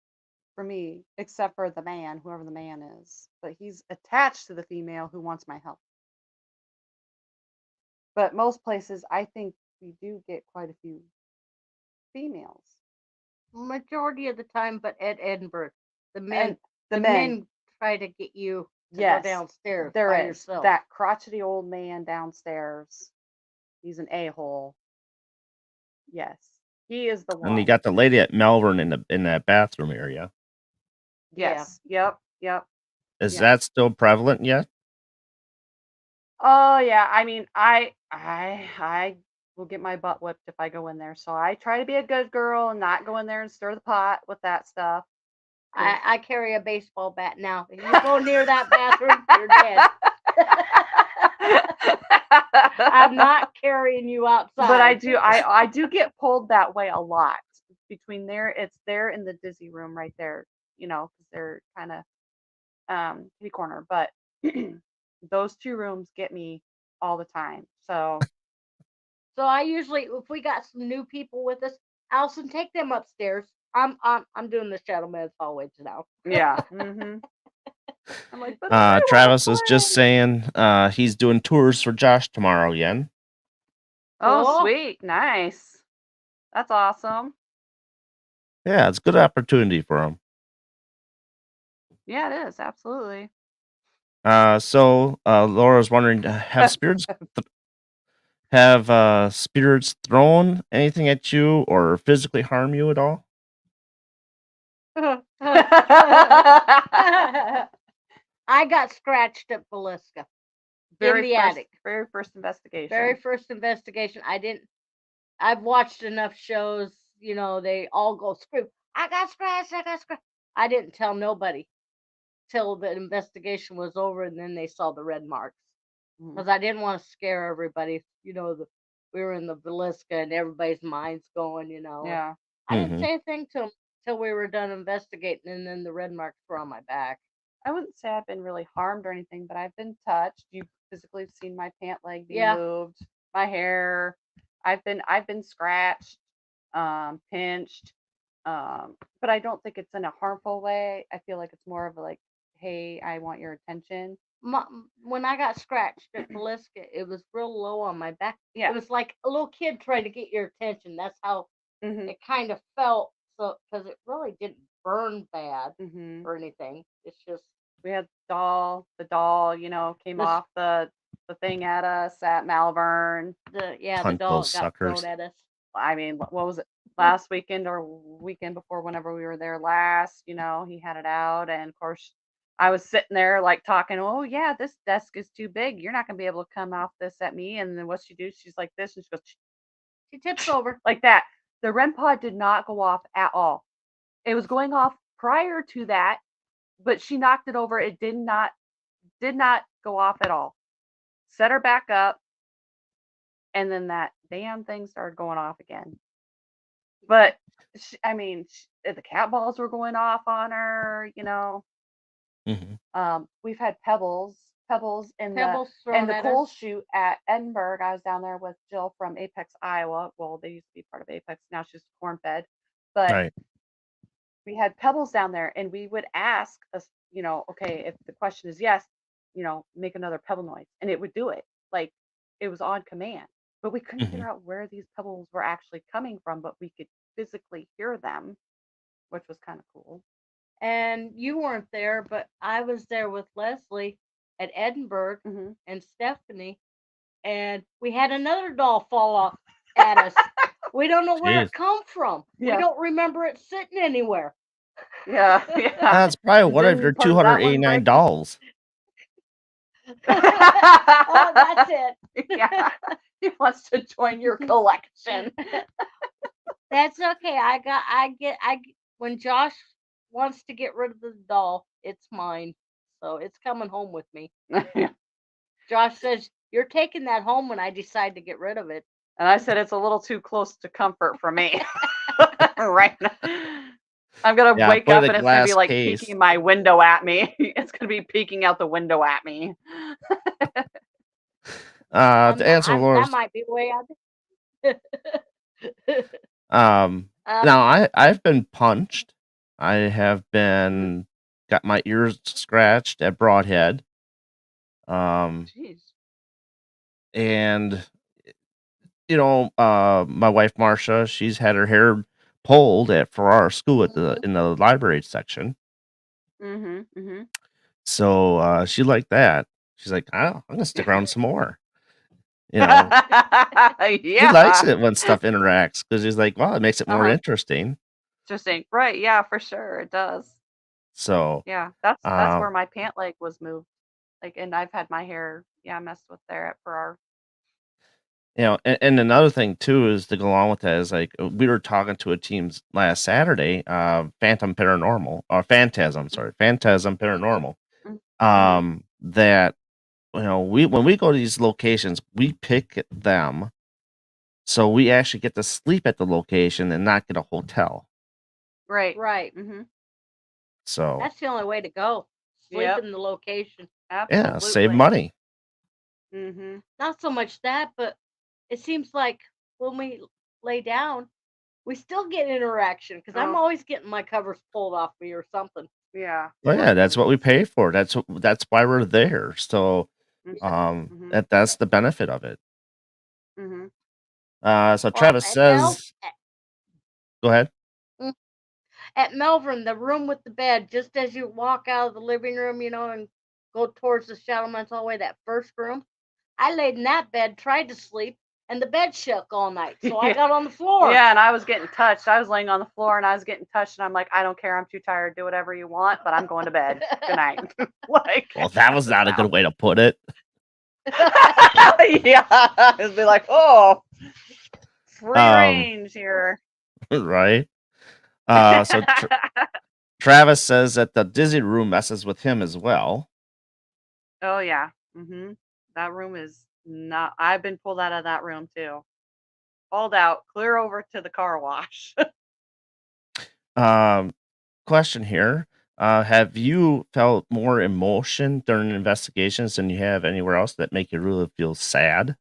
for me, except for the man, whoever the man is. But he's attached to the female who wants my help. But most places, I think we do get quite a few females. Majority of the time, but at Edinburgh, the And men the men, men try to get you to go yes, downstairs there by is yourself. that crotchety old man downstairs. He's an a-hole. Yes, he is the And you one. got the lady at Malvern in that bathroom area. Yeah. Yes. Yep. Is Yeah. that still prevalent yet? Oh yeah. I mean, I will get my butt whipped if I go in there. So I try to be a good girl and not go in there and stir the pot with that stuff. 'Cause I carry a baseball bat now. If you go near that bathroom, you're dead. I'm not carrying you outside. But I do get pulled that way a lot. Between there, it's there in the dizzy room right there, because they're kind of kitty corner. But those two rooms get me all the time. So I usually, if we got some new people with us, Allison, take them upstairs. I'm doing the Shadow Man's hallways now. yeah. I'm like, but I Travis wanna is just play. saying he's doing tours for Josh tomorrow, Yen. Oh, Cool. sweet, nice. That's awesome. Yeah, it's a good opportunity for him. Yeah, it is absolutely. So Laura's wondering, have spirits thrown anything at you or physically harm you at all? I got scratched at Velisca in the attic. Very first investigation. Very first investigation. I've watched enough shows, they all go scream, I got scratched. I didn't tell nobody till the investigation was over, and then they saw the red marks. Because I didn't want to scare everybody. We were in the Velisca and everybody's mind's going, Yeah. I didn't say anything to them till we were done investigating, and then the red marks were on my back. I wouldn't say I've been really harmed or anything, but I've been touched. You've physically seen my pant leg being Yeah. moved, my hair. I've been scratched, pinched, but I don't think it's in a harmful way. I feel like it's more of like, hey, I want your attention. When I got scratched at Velisca, it was real low on my back. Yeah. It was like a little kid trying to get your attention. That's how Mhm. it kind of felt. So, because it really didn't burn bad Mhm. or anything. It's just We had the doll, came off the thing at us at Malvern. the Punch doll those got suckers. thrown at us. I mean, what was it? Last weekend or weekend before, whenever we were there last, he had it out, and of course, I was sitting there like talking. Oh yeah, this desk is too big. You're not gonna be able to come off this at me. And then what she do? She's like this, and she goes She tips over. like that. The REM pod did not go off at all. It was going off prior to that, but she knocked it over. It did not go off at all. Set her back up, and then that damn thing started going off again. But the cat balls were going off on her. Mm-hmm. We've had pebbles in Pebbles the thrown at coal us. chute at Edinburgh. I was down there with Jill from Apex, Iowa. Well, they used to be part of Apex. Now she's corn fed. But Right. we had pebbles down there, and we would ask us, okay, if the question is yes, make another pebble noise, and it would do it. Like it was on command. But we couldn't Mhm. figure out where these pebbles were actually coming from, but we could physically hear them, which was kind of cool. And you weren't there, but I was there with Leslie at Edinburgh Mhm. and Stephanie, and we had another doll fall off at us. We don't know where it Jeez. come from. Yeah. We don't remember it sitting anywhere. Yeah. That's probably And one of then your part of that one 289 break- dolls. Oh, that's it. Yeah. He wants to join your collection. That's okay. When Josh wants to get rid of the doll, it's mine. So it's coming home with me. Josh says, you're taking that home when I decide to get rid of it. And I said it's a little too close to comfort for me right now. I'm gonna Yeah, wake put up in and a it's gonna be glass like case. peeking my window at me. It's gonna be peeking out the window at me. To answer that Laura's, might be the way I do. now I've been punched. I have been got my ears scratched at Broadhead. Jeez. And my wife Marcia, she's had her hair pulled at Farrar School in the library section. Mm-hmm. So she liked that. She's like, I'm gonna stick around some more. She likes Yeah. it when stuff interacts because she's like, well, it makes it more Uh-huh. interesting. Interesting. Right. Yeah, for sure. It does. So Yeah. That's where um, my pant leg was moved. Like, and I've had my hair, messed with there for our. and another thing too is to go along with that is like we were talking to a team last Saturday, Phantasm Paranormal Mm-hmm. that when we go to these locations, we pick them, so we actually get to sleep at the location and not get a hotel. Right. Right. Mm-hmm. So That's the only way to go. Sleep Yep. in the location. yeah, save Absolutely. money. Mm-hmm. Not so much that, but it seems like when we lay down, we still get interaction because I'm Oh, always getting my covers pulled off me or something. yeah. Well, yeah, that's what we Definitely. pay for. That's why we're there. So Mm-hmm. that's the benefit of it. Mm-hmm. So Well, Travis says, go ahead. at Melbourne, the room with the bed, just as you walk out of the living room, and go towards the Shadowman's hallway, that first room, I laid in that bed, tried to sleep, and the bed shook all night. So I Yeah. got on the floor. Yeah, and I was getting touched. I was laying on the floor and I was getting touched, and I'm like, I don't care. I'm too tired. Do whatever you want, but I'm going to bed. Good night. Like, Well, that was not a good way to put it. yeah, it'd be like, oh, free range here. Right. So Travis says that the dizzy room messes with him as well. Oh yeah. Mm-hmm. That room is not. I've been pulled out of that room too. Hauled out, clear over to the car wash. Question here. Have you felt more emotion during investigations than you have anywhere else that make you really feel sad?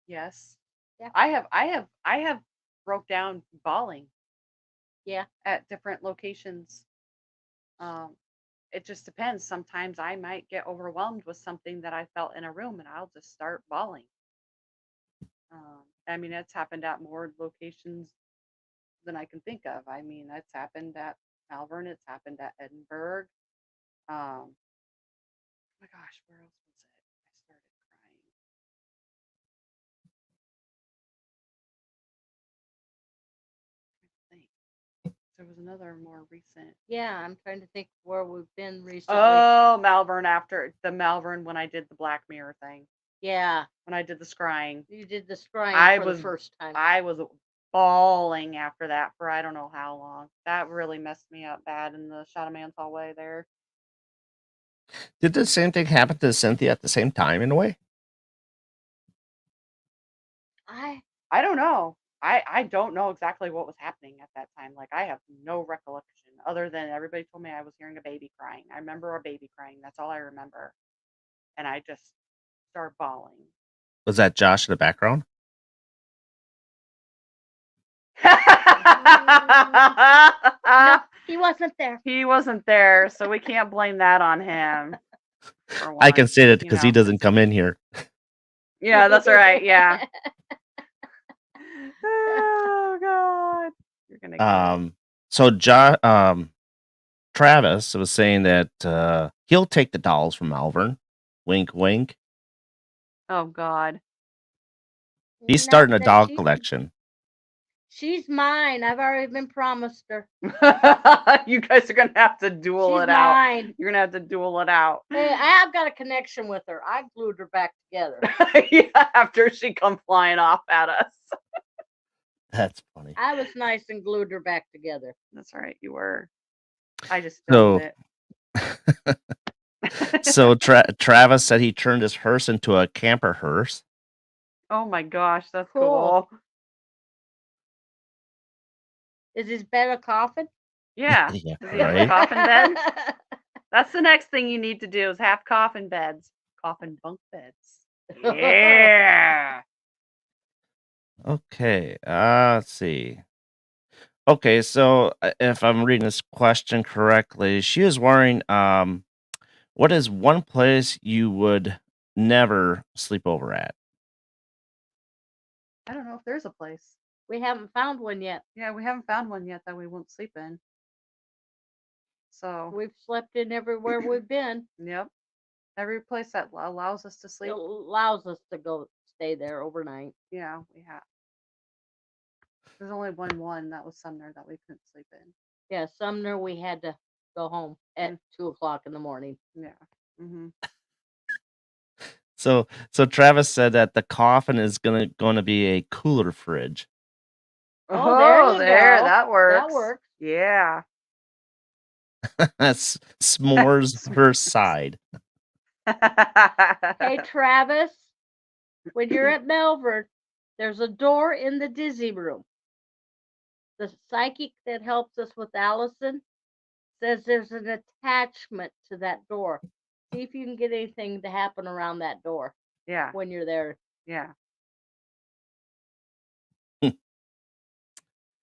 Yes. Yeah. I have broke down bawling. Yeah. At different locations. It just depends. Sometimes I might get overwhelmed with something that I felt in a room and I'll just start bawling. I mean, it's happened at more locations than I can think of. I mean, it's happened at Malvern, it's happened at Edinburgh. Oh my gosh, where else was it? I started crying. I think there was another more recent. Yeah, I'm trying to think where we've been recently. Oh, Malvern, after the Malvern when I did the Black Mirror thing. Yeah. When I did the scrying. You did the scrying for the first time. I was bawling after that for I don't know how long. That really messed me up bad in the Shadow Man's hallway there. Did the same thing happen to Cynthia at the same time in a way? I don't know. I don't know exactly what was happening at that time. Like, I have no recollection other than everybody told me I was hearing a baby crying. I remember a baby crying. That's all I remember. And I just started bawling. Was that Josh in the background? No, he wasn't there. He wasn't there, so we can't blame that on him. I can say that because he doesn't come in here. Yeah, that's right. Yeah. Oh God. You're gonna So Travis was saying that he'll take the dolls from Malvern. Wink, wink. Oh God. He's starting a dog collection. She's mine. I've already been promised her. You guys are gonna have to duel it out. Mine. You're gonna have to duel it out. Hey, I've got a connection with her. I glued her back together. Yeah, after she come flying off at us. That's funny. I was nice and glued her back together. That's right, you were. I just filmed it. So Travis said he turned his hearse into a camper hearse. Oh my gosh, that's Cool. cool. Is his bed a coffin? Yeah. Yeah, Does he have a right. coffin bed? That's the next thing you need to do is have coffin beds. Coffin bunk beds. Yeah. Okay. Let's see. Okay, so if I'm reading this question correctly, she is wondering, what is one place you would never sleep over at? I don't know if there's a place. We haven't found one yet. Yeah, we haven't found one yet that we won't sleep in. So, We've slept in everywhere we've been. yep. Every place that allows us to It sleep. allows us to go stay there overnight. Yeah, we have. There's only one that was Sumner that we couldn't sleep in. Yeah, Sumner, we had to go home at Mm. 2:00 in the morning. Yeah. Mm-hmm. So Travis said that the coffin is gonna be a cooler fridge. Oh, there you there, go. that works. That works. Yeah. That's s'mores her side. Hey, Travis, when you're at Melbourne, there's a door in the dizzy room. The psychic that helps us with Allison says there's an attachment to that door. See if you can get anything to happen around that door Yeah. when you're there. Yeah.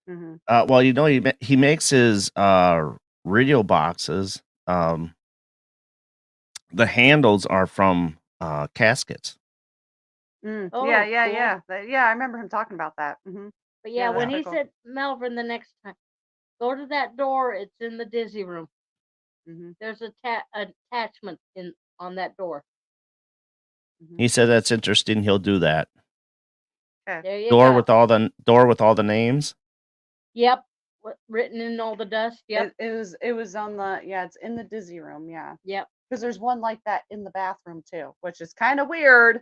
Mm-hmm. Well, he makes his radio boxes. The handles are from caskets. Yeah, Oh, yeah, cool. yeah. Yeah, I remember him talking about that. Mm-hmm. But Yeah, yeah, when that's he's pretty cool. at Melbourne the next time, go to that door. It's in the dizzy room. Mm-hmm. There's a attachment on that door. Mm-hmm. He said that's interesting. He'll do that. Okay. There you Door go. with all the names. Yep, written in all the dust. Yep, It was on the it's in the dizzy room, yeah. yep. Because there's one like that in the bathroom too, which is kind of weird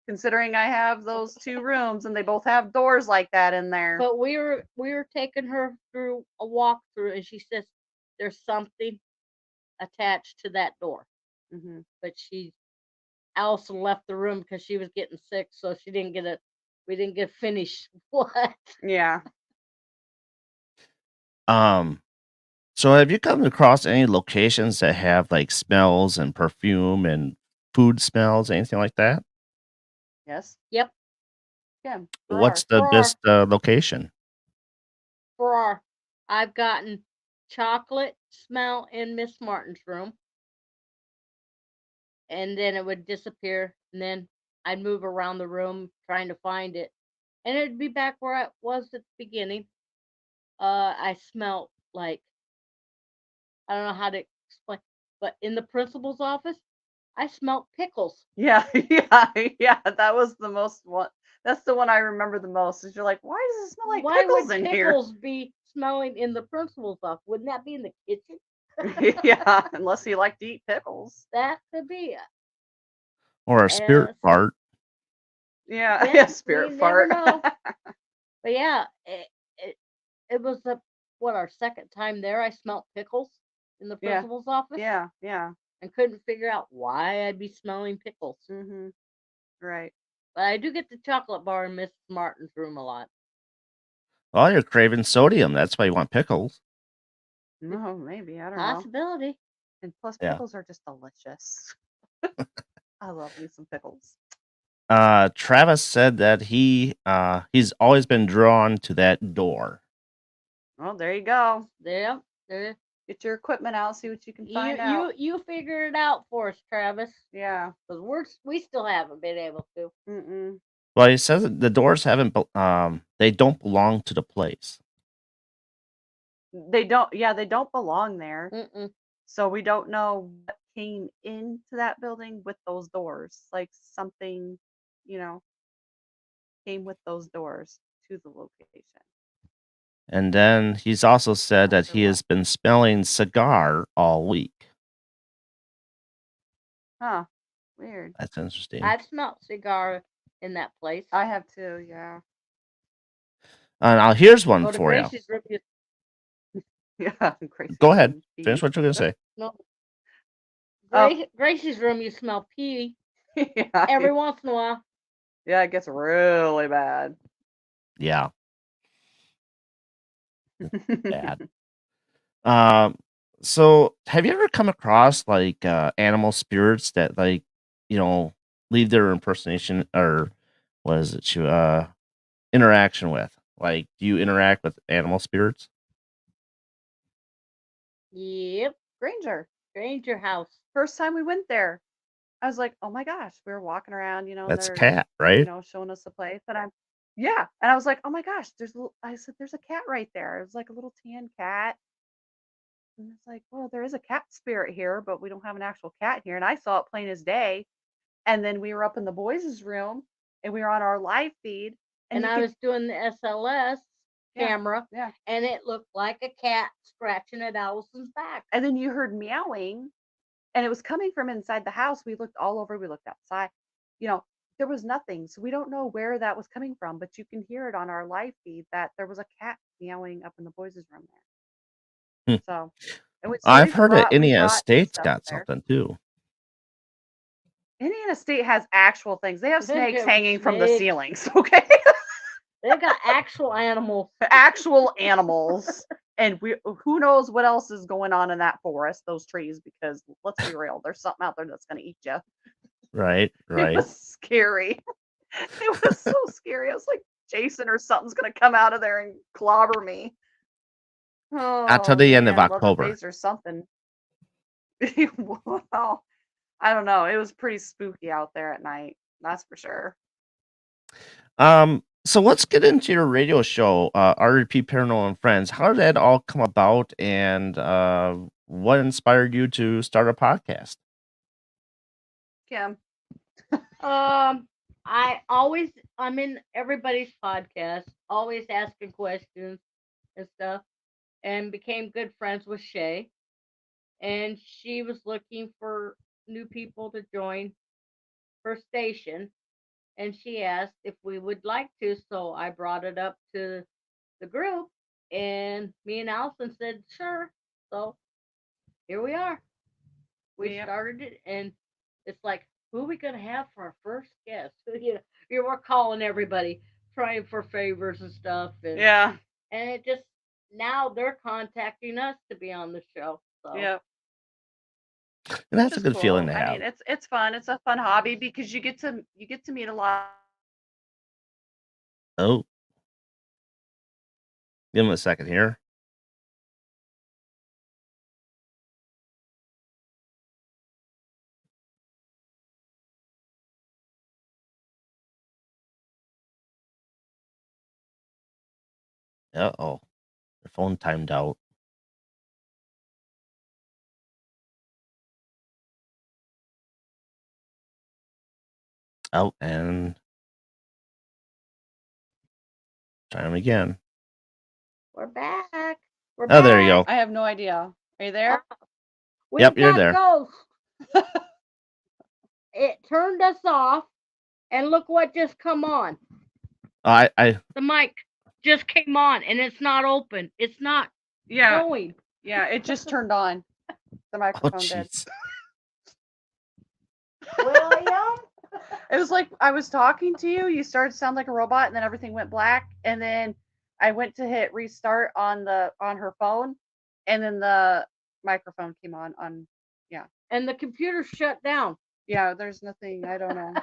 considering I have those two rooms and they both have doors like that in there. But we were taking her through a walkthrough, and she says there's something attached to that door. Mm-hmm. But Allison left the room because she was getting sick, so we didn't get finished. What? Yeah. So have you come across any locations that have like smells and perfume and food smells, anything like that? Yes. Yep. Yeah. What's the Farrar. best location? I've gotten chocolate smell in Miss Martin's room, and then it would disappear, and then I'd move around the room trying to find it, and it'd be back where I was at the beginning. I smelled like, I don't know how to explain, but in the principal's office, I smelled pickles. Yeah, yeah. That was the most one. That's the one I remember the most. Is you're like, why does it smell like Why pickles would in pickles be smelling in the principal's office? Wouldn't that be in the kitchen? here? Yeah, unless you like to eat pickles. That could be it. Or a spirit so- fart? Yeah, Yeah, yeah, spirit we fart. never know. But yeah, it was our second time there. I smelled pickles in the Yeah. principal's office. Yeah, yeah. And couldn't figure out why I'd be smelling pickles. Mm-hmm. Right. But I do get the chocolate bar in Miss Martin's room a lot. Well, you're craving sodium. That's why you want pickles. No, maybe. I don't know. Possibility. And plus, Yeah. pickles are just delicious. I love me some pickles. Travis said that he's always been drawn to that door. Well, there you go. There. Get your equipment out, see what you can find out. You figure it out for us, Travis. Yeah. Because we still haven't been able to. Mm-mm. Well, he says that the doors they don't belong to the place. They don't. Yeah, they don't belong there. Mm-mm. So we don't know what came into that building with those doors. Like something, came with those doors to the location. And then he's also said that he has been smelling cigar all week. Huh. Weird. That's interesting. I've smelled cigar in that place. I have too, yeah. Now here's one Go to for you. Gracie's room, Yeah. Crazy. Go ahead. Finish what you're going to say. No. Oh, Gracie's room, you smell pee yeah, every once in a while. yeah, it gets really bad. Yeah, bad. Um, so have you ever come across like animal spirits that like you know leave their impersonation or what is it? Interaction with? Like, do you interact with animal spirits? Yep. Granger. Granger house. First time we went there, I was like, oh my gosh, we were walking around, and That's a they're, cat, right? showing us the place. Yeah. And I was like, oh my gosh, I said, there's a cat right there. It was like a little tan cat. And it's like, well, there is a cat spirit here, but we don't have an actual cat here. And I saw it plain as day. And then we were up in the boys' room and we were on our live feed and And you I could, was doing the SLS yeah, camera, yeah. and it looked like a cat scratching at Allison's back. And then you heard meowing and it was coming from inside the house. We looked all over, we looked outside, you know, there was nothing. So we don't know where that was coming from, but you can hear it on our live feed that there was a cat meowing up in the boys' room there. Hmm. So, so I've heard that we Indiana brought some State's stuff up got there. something too. Indiana State has actual things. They have They snakes have hanging from the snakes. ceilings, okay? They got actual animals. Actual animals. And who knows what else is going on in that forest, those trees, because let's be real, there's something out there that's going to eat you. Right, It right. was scary. It was so scary. I was like, Jason or something's going to come out of there and clobber me. Not till Oh, the end of man. October. Leatherface or something. Wow. I don't know. It was pretty spooky out there at night. That's for sure. So let's get into your radio show, REP Paranormal and Friends. How did that all come about, and what inspired you to start a podcast? Kim. I'm in everybody's podcast, always asking questions and stuff, and became good friends with Shay. And she was looking for new people to join her station, and she asked if we would like to. So I brought it up to the group, and me and Allison said sure. So here we are. We Yep. started it, and it's like, who are we gonna have for our first guest? You were calling everybody, trying for favors and stuff, Yeah. and it just now they're contacting us to be on the show. So Yep. And that's a Just good feeling cool. to I mean, have. it's fun. It's a fun hobby because you get to meet a lot. Oh, give him a second here. Uh-oh, your phone timed out. Oh, and try him again. we're back. We're Oh, there you back. go. I have no idea. Are you there? We've Yep, you're got there. ghosts. It turned us off, and look what just come on. I The mic just came on, and it's not open. It's not Yeah. going. Yeah. It just turned on. The oh microphone did. jeez. William? It was like I was talking to you. You started to sound like a robot, and then everything went black. And then I went to hit restart on her phone, and then the microphone came on. Yeah. And the computer shut down. Yeah. There's nothing. I don't know.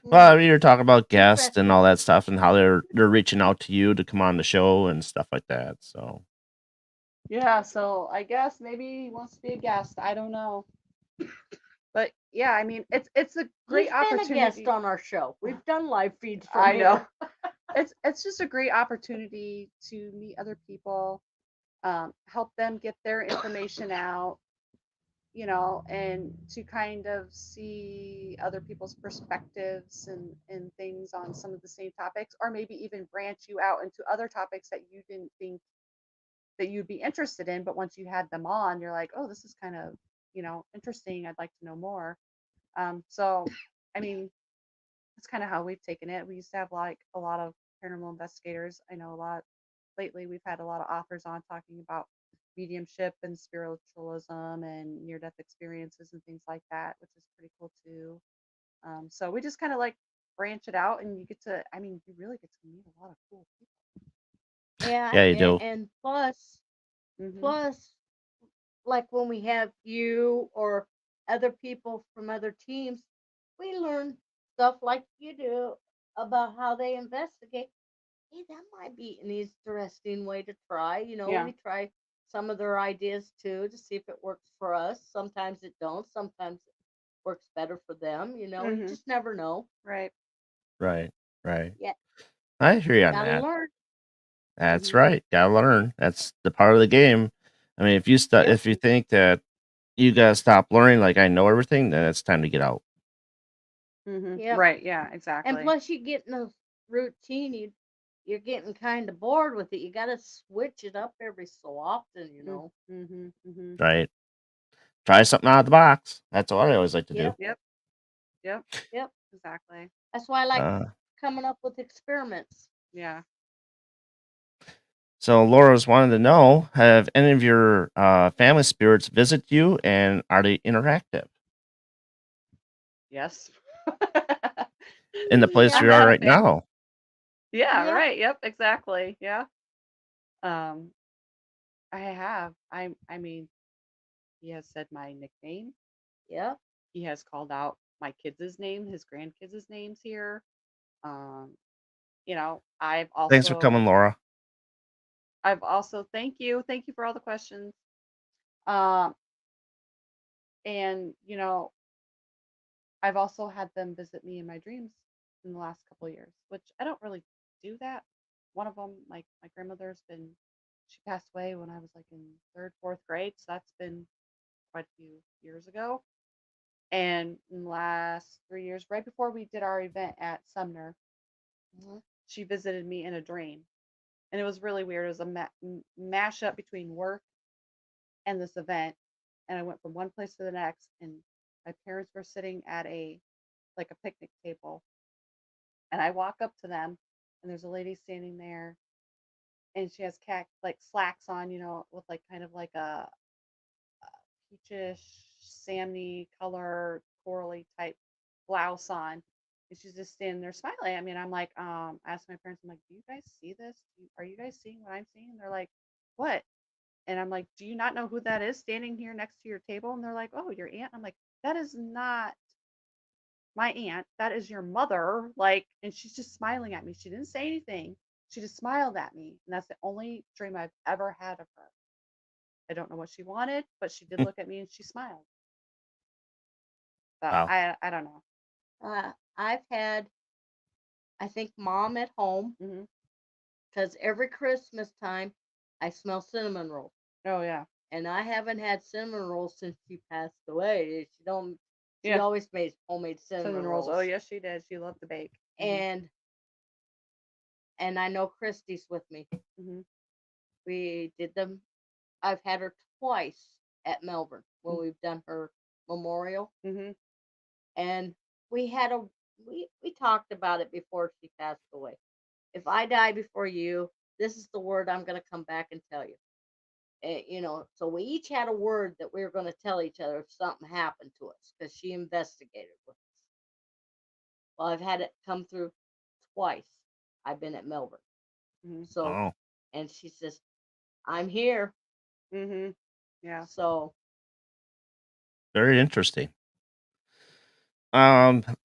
Well, I mean, you're talking about guests and Interesting. all that stuff, and how they're reaching out to you to come on the show and stuff like that. So Yeah, so I guess maybe he wants to be a guest. I don't know. But yeah, I mean, it's a great He's been a opportunity. guest on our show. We've done live feeds from I know. here. It's just a great opportunity to meet other people, help them get their information out, and to kind of see other people's perspectives and things on some of the same topics, or maybe even branch you out into other topics that you didn't think that you'd be interested in, but once you had them on, you're like, oh, this is kind of, interesting. I'd like to know more. So, I mean, that's kind of how we've taken it. We used to have like a lot of paranormal investigators. I know a lot lately. We've had a lot of authors on talking about mediumship and spiritualism and near death experiences and things like that, which is pretty cool too. So we just kind of like branch it out, and you get to, I mean, you really get to meet a lot of cool Yeah, Yeah, you do. and plus, people. plus, like when we have you or other people from other teams, we learn stuff like you do about how they investigate. Hey, that might be an interesting way to try. Yeah. We try some of their ideas too to see if it works for us. Sometimes it don't. Sometimes it works better for them. You Mhm. just never know. Right. Right. Right. Yeah, I hear you on gotta that. learn. That's Mhm. right. Gotta learn. That's the part of the game. I mean, Yep. if you think that you gotta stop learning, like I know everything, then it's time to get out. Mhm. Yep. Right. Yeah. And Exactly. plus, you get in a routine. You're getting kind of bored with it. You got to switch it up every so often. Mhm. Mhm. Right. Try something out of the box. That's what I always like to do. Yep. Yep. Yep. Yep. Exactly. That's why I like Uh, coming up with experiments. Yeah. so Laura's wanted to know: have any of your family spirits visit you, and are they interactive Yes. in the place I've we Yeah. are had a right family. now? Yeah. Yeah. Right. Yep. Exactly. Yeah. Um. I have. I mean, he has said my nickname. Yep. He has called out my kids' name, his grandkids' names here. Um. I've Thanks for coming, also. Laura. Thank you. Thank you for all the questions. Um. And I've also had them visit me in my dreams in the last couple of years, which I don't really do that. One of them, like my grandmother's been, she passed away when I was like in third, fourth grade. So that's been quite a few years ago. And in the last 3 years, right before we did our event at Sumner, Mhm. she visited me in a dream. And it was really weird. It was a mashup between work and this event. And I went from one place to the next. And my parents were sitting at a picnic table, and I walk up to them, and there's a lady standing there, and she has like slacks on, with like kind of like a peachish, salmony color, corally type blouse on. And she's just standing there smiling at me. And I'm like, I asked my parents, I'm like, do you guys see this? Are you guys seeing what I'm seeing? And they're like, what? And I'm like, do you not know who that is standing here next to your table? And they're like, oh, your aunt. I'm like, that is not my aunt, that is your mother. Like, and she's just smiling at me. She didn't say anything. She just smiled at me. And that's the only dream I've ever had of her. I don't know what she wanted, but she did look at me and she smiled. So Wow. I don't know. I've had, I think, mom at home Hmm. because every Christmas time I smell cinnamon rolls. Oh yeah. And I haven't had cinnamon rolls since she passed away. She don't. She Yeah. always made homemade cinnamon Cinnamon rolls. rolls. Oh yes, she did. She loved to bake. And I know Christy's with me. Hmm. We did them. I've had her twice at Melbourne when we've done her memorial, Hmm. and we had a we talked about it before she passed away. If I die before you, this is the word I'm going to come back and tell you. So we each had a word that we were going to tell each other if something happened to us because she investigated with us. Well, I've had it come through twice. I've been at Melbourne. Hmm. So, Oh, and she says, I'm here. Hmm. Yeah. So, very interesting.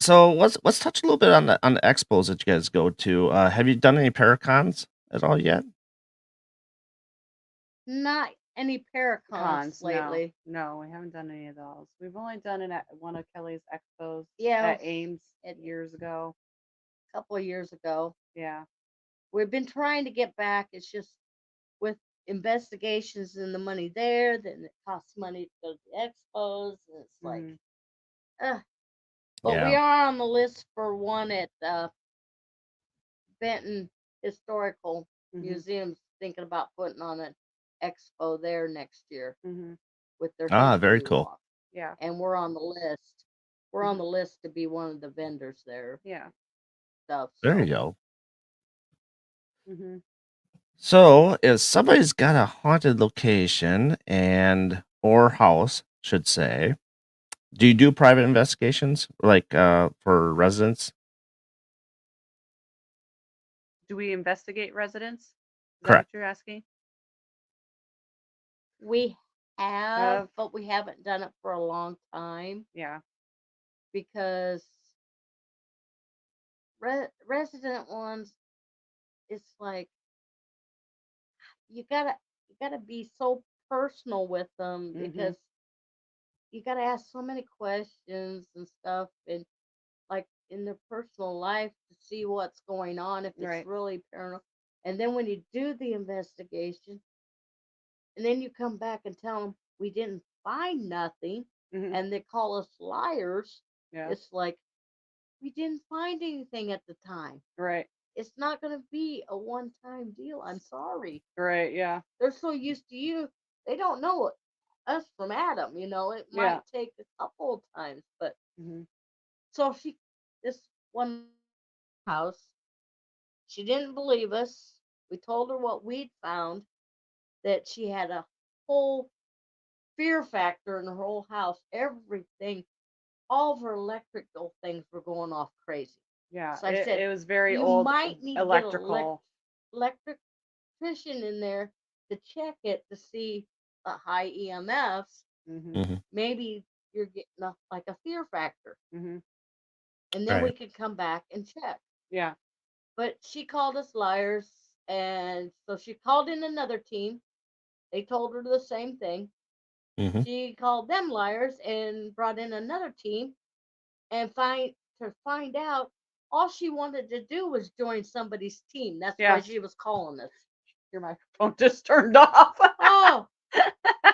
So let's touch a little bit on the expos that you guys go to. Have you done any paracons at all yet? not any paracons Cons, no, lately. no, we haven't done any of those. We've only done it at one of Kelly's expos Yeah, at Ames it, years ago. a couple of years ago. Yeah. We've been trying to get back. It's just with investigations and the money there, then it costs money to go to the expos, and it's like, Hmm. but we Yeah. are on the list for one at Benton Historical Hmm. Museum, thinking about putting on an expo there next year Hmm. with their Ah, very history cool. walk. Yeah. And we're on the list. We're on Mhm. the list to be one of the vendors there Yeah. stuff. There So you go. Hmm. So, if somebody's got a haunted location and or house, should say, do you do private investigations like for residents? Do we investigate residents? Is that what Correct. you're asking? We have, Have but we haven't done it for a long time yeah. because resident ones, it's like you gotta be so personal with them Mhm. because you gotta ask so many questions and stuff, and like in their personal life to see what's going on if it's Right. really paranormal. And then when you do the investigation, and then you come back and tell them we didn't find nothing, Mhm. and they call us liars, Yeah. it's like we didn't find anything at the time. Right. It's not going to be a one-time deal. I'm sorry. Right. Yeah. They're so used to you, they don't know us from Adam. It Yeah. might take a couple of times, but Mhm. so this one house, she didn't believe us. We told her what we'd found, that she had a whole fear factor in her whole house. Everything, all of her electrical things were going off crazy. Yeah. So I said, It was very you old might need to get an electrical. electrician in there to check it to see a high EMFs. Mhm. Hmm. Maybe you're getting like a fear factor. Mhm. And then Right. we could come back and check. Yeah. But she called us liars. And so she called in another team. They told her the same thing. Hmm. She called them liars and brought in another team and find out all she wanted to do was join somebody's team. That's why Yeah. she was calling us. Your microphone just turned off. Oh,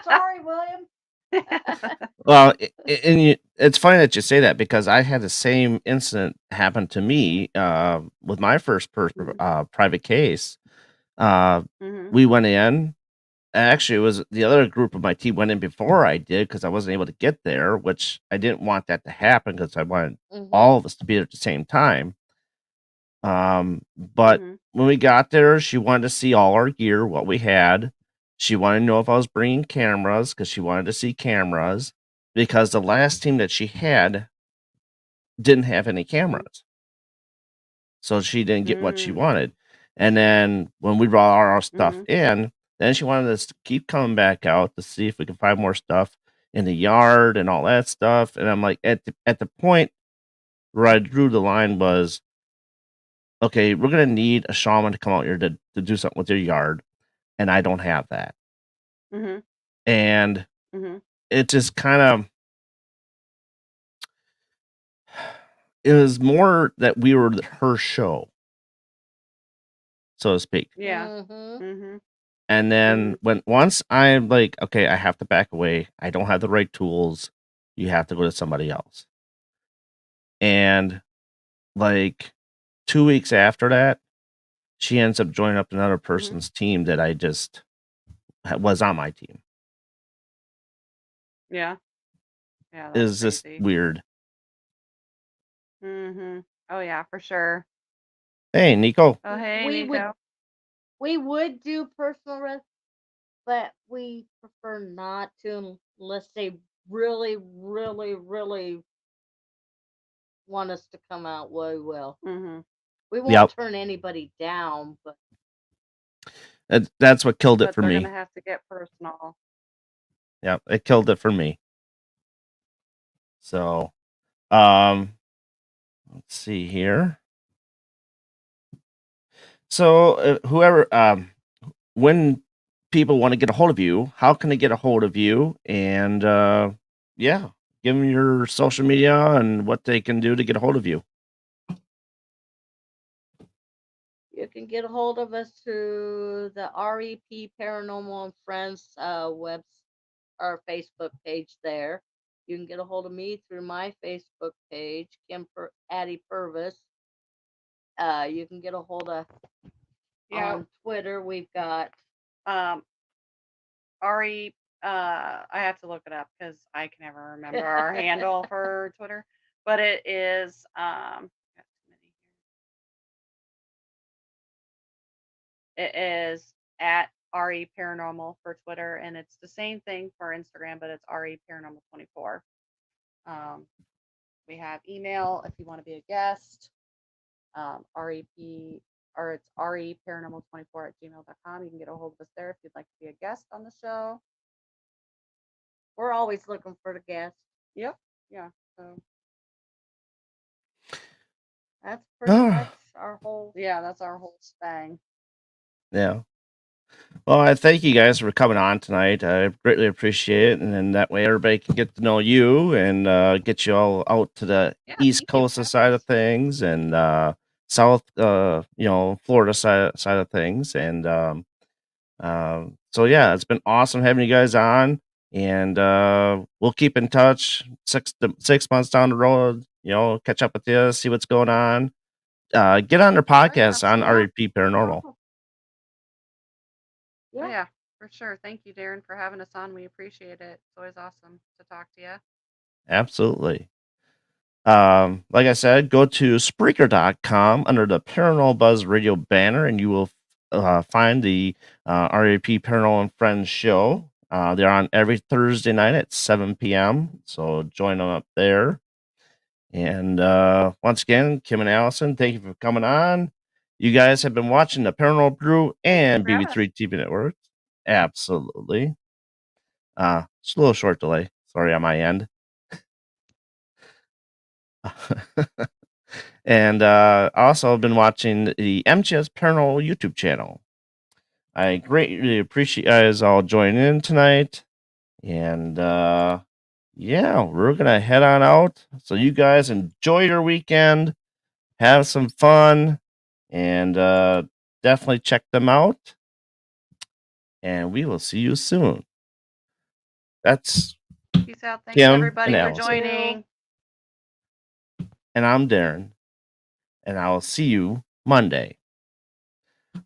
sorry, William. Well, it's funny that you say that because I had the same incident happen to me with my first Mhm. private case. Uh, Mhm. we went in. Actually, it was the other group of my team went in before I did because I wasn't able to get there, which I didn't want that to happen because I wanted Mhm. all of us to be there at the same time. But Mhm. when we got there, she wanted to see all our gear, what we had. She wanted to know if I was bringing cameras because she wanted to see cameras because the last team that she had didn't have any Mhm. cameras. So she didn't get what she Mm. wanted. And then when we brought all our stuff Mhm. in, then she wanted us to keep coming back out to see if we could find more stuff in the yard and all that stuff. And I'm like, at the point where I drew the line was, okay, we're gonna need a shaman to come out here to do something with your yard, and I don't have that. Mhm. And Mhm. it just kind of it was more that we were her show, so to speak. Yeah. Mhm. Mhm. And then Mhm. when once I'm like, okay, I have to back away. I don't have the right tools. You have to go to somebody else. And like 2 weeks after that, she ends up joining up another Mhm. person's team that I just was on my team. Yeah. Yeah, It that's was just crazy. weird. Mhm. Oh yeah, for sure. Hey, Nico. Oh, hey, We would Nico. we would do personal risk, but we prefer not to unless they really, really, really want us to come out. We will. Mhm. We won't Yep. turn anybody down, but That's what killed it But for they're gonna me. have to get personal. Yep. It killed it for me. So, um, let's see here. So, when people want to get a hold of you, how can they get a hold of you? And yeah, give them your social media and what they can do to get a hold of you. you can get a hold of us through the REP Paranormal and Friends our Facebook page there. You can get a hold of me through my Facebook page, Addie Purvis. You can get a hold of Yeah. on Twitter. We've got Um, Ari, I have to look it up because I can never remember our handle for Twitter, but it is got too many here. It is at RE Paranormal for Twitter, and it's the same thing for Instagram, but it's RE Paranormal 24. We have email if you want to be a guest, REP, or it's RE Paranormal 24 at gmail.com. You can get a hold of us there if you'd like to be a guest on the show. We're always looking for the guests. Yep. Yeah. So That's pretty Ah. much our whole. yeah, that's our whole spang. Yeah. Well, I thank you guys for coming on tonight. I greatly appreciate it, and then that way everybody can get to know you and get you all out to the Yeah, East thank you Coast for having side of us. things and South, Florida side of things. And so yeah, it's been awesome having you guys on, and we'll keep in touch 6 months down the road. Catch up with you, see what's going on. Get on their Oh, yeah, podcast on absolutely. REP Paranormal. Oh, Oh, yeah. yeah, for sure. Thank you, Darren, for having us on. We appreciate it. It's always awesome to talk to you. Absolutely. Like I said, go to Spreaker.com under the Paranormal Buzz Radio banner, and you will find the RAP Paranormal and Friends show. They're on every Thursday night at 7 p.m. So join them up there. And once again, Kim and Allison, thank you for coming on. You guys have been watching the Paranormal Brew and for having us. BB3 TV Network. Absolutely. Just a little short delay. Sorry on my end. And also I've been watching the MGS Paranormal YouTube channel. I greatly appreciate you guys all joining in tonight. And yeah, we're gonna head on out. So you guys enjoy your weekend, have some fun, and definitely check them out. And we will see you soon. That's Peace out. Thanks, Kim everybody, and for Allison. joining. And I'm Darren. And I will see you Monday.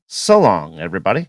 So long, everybody.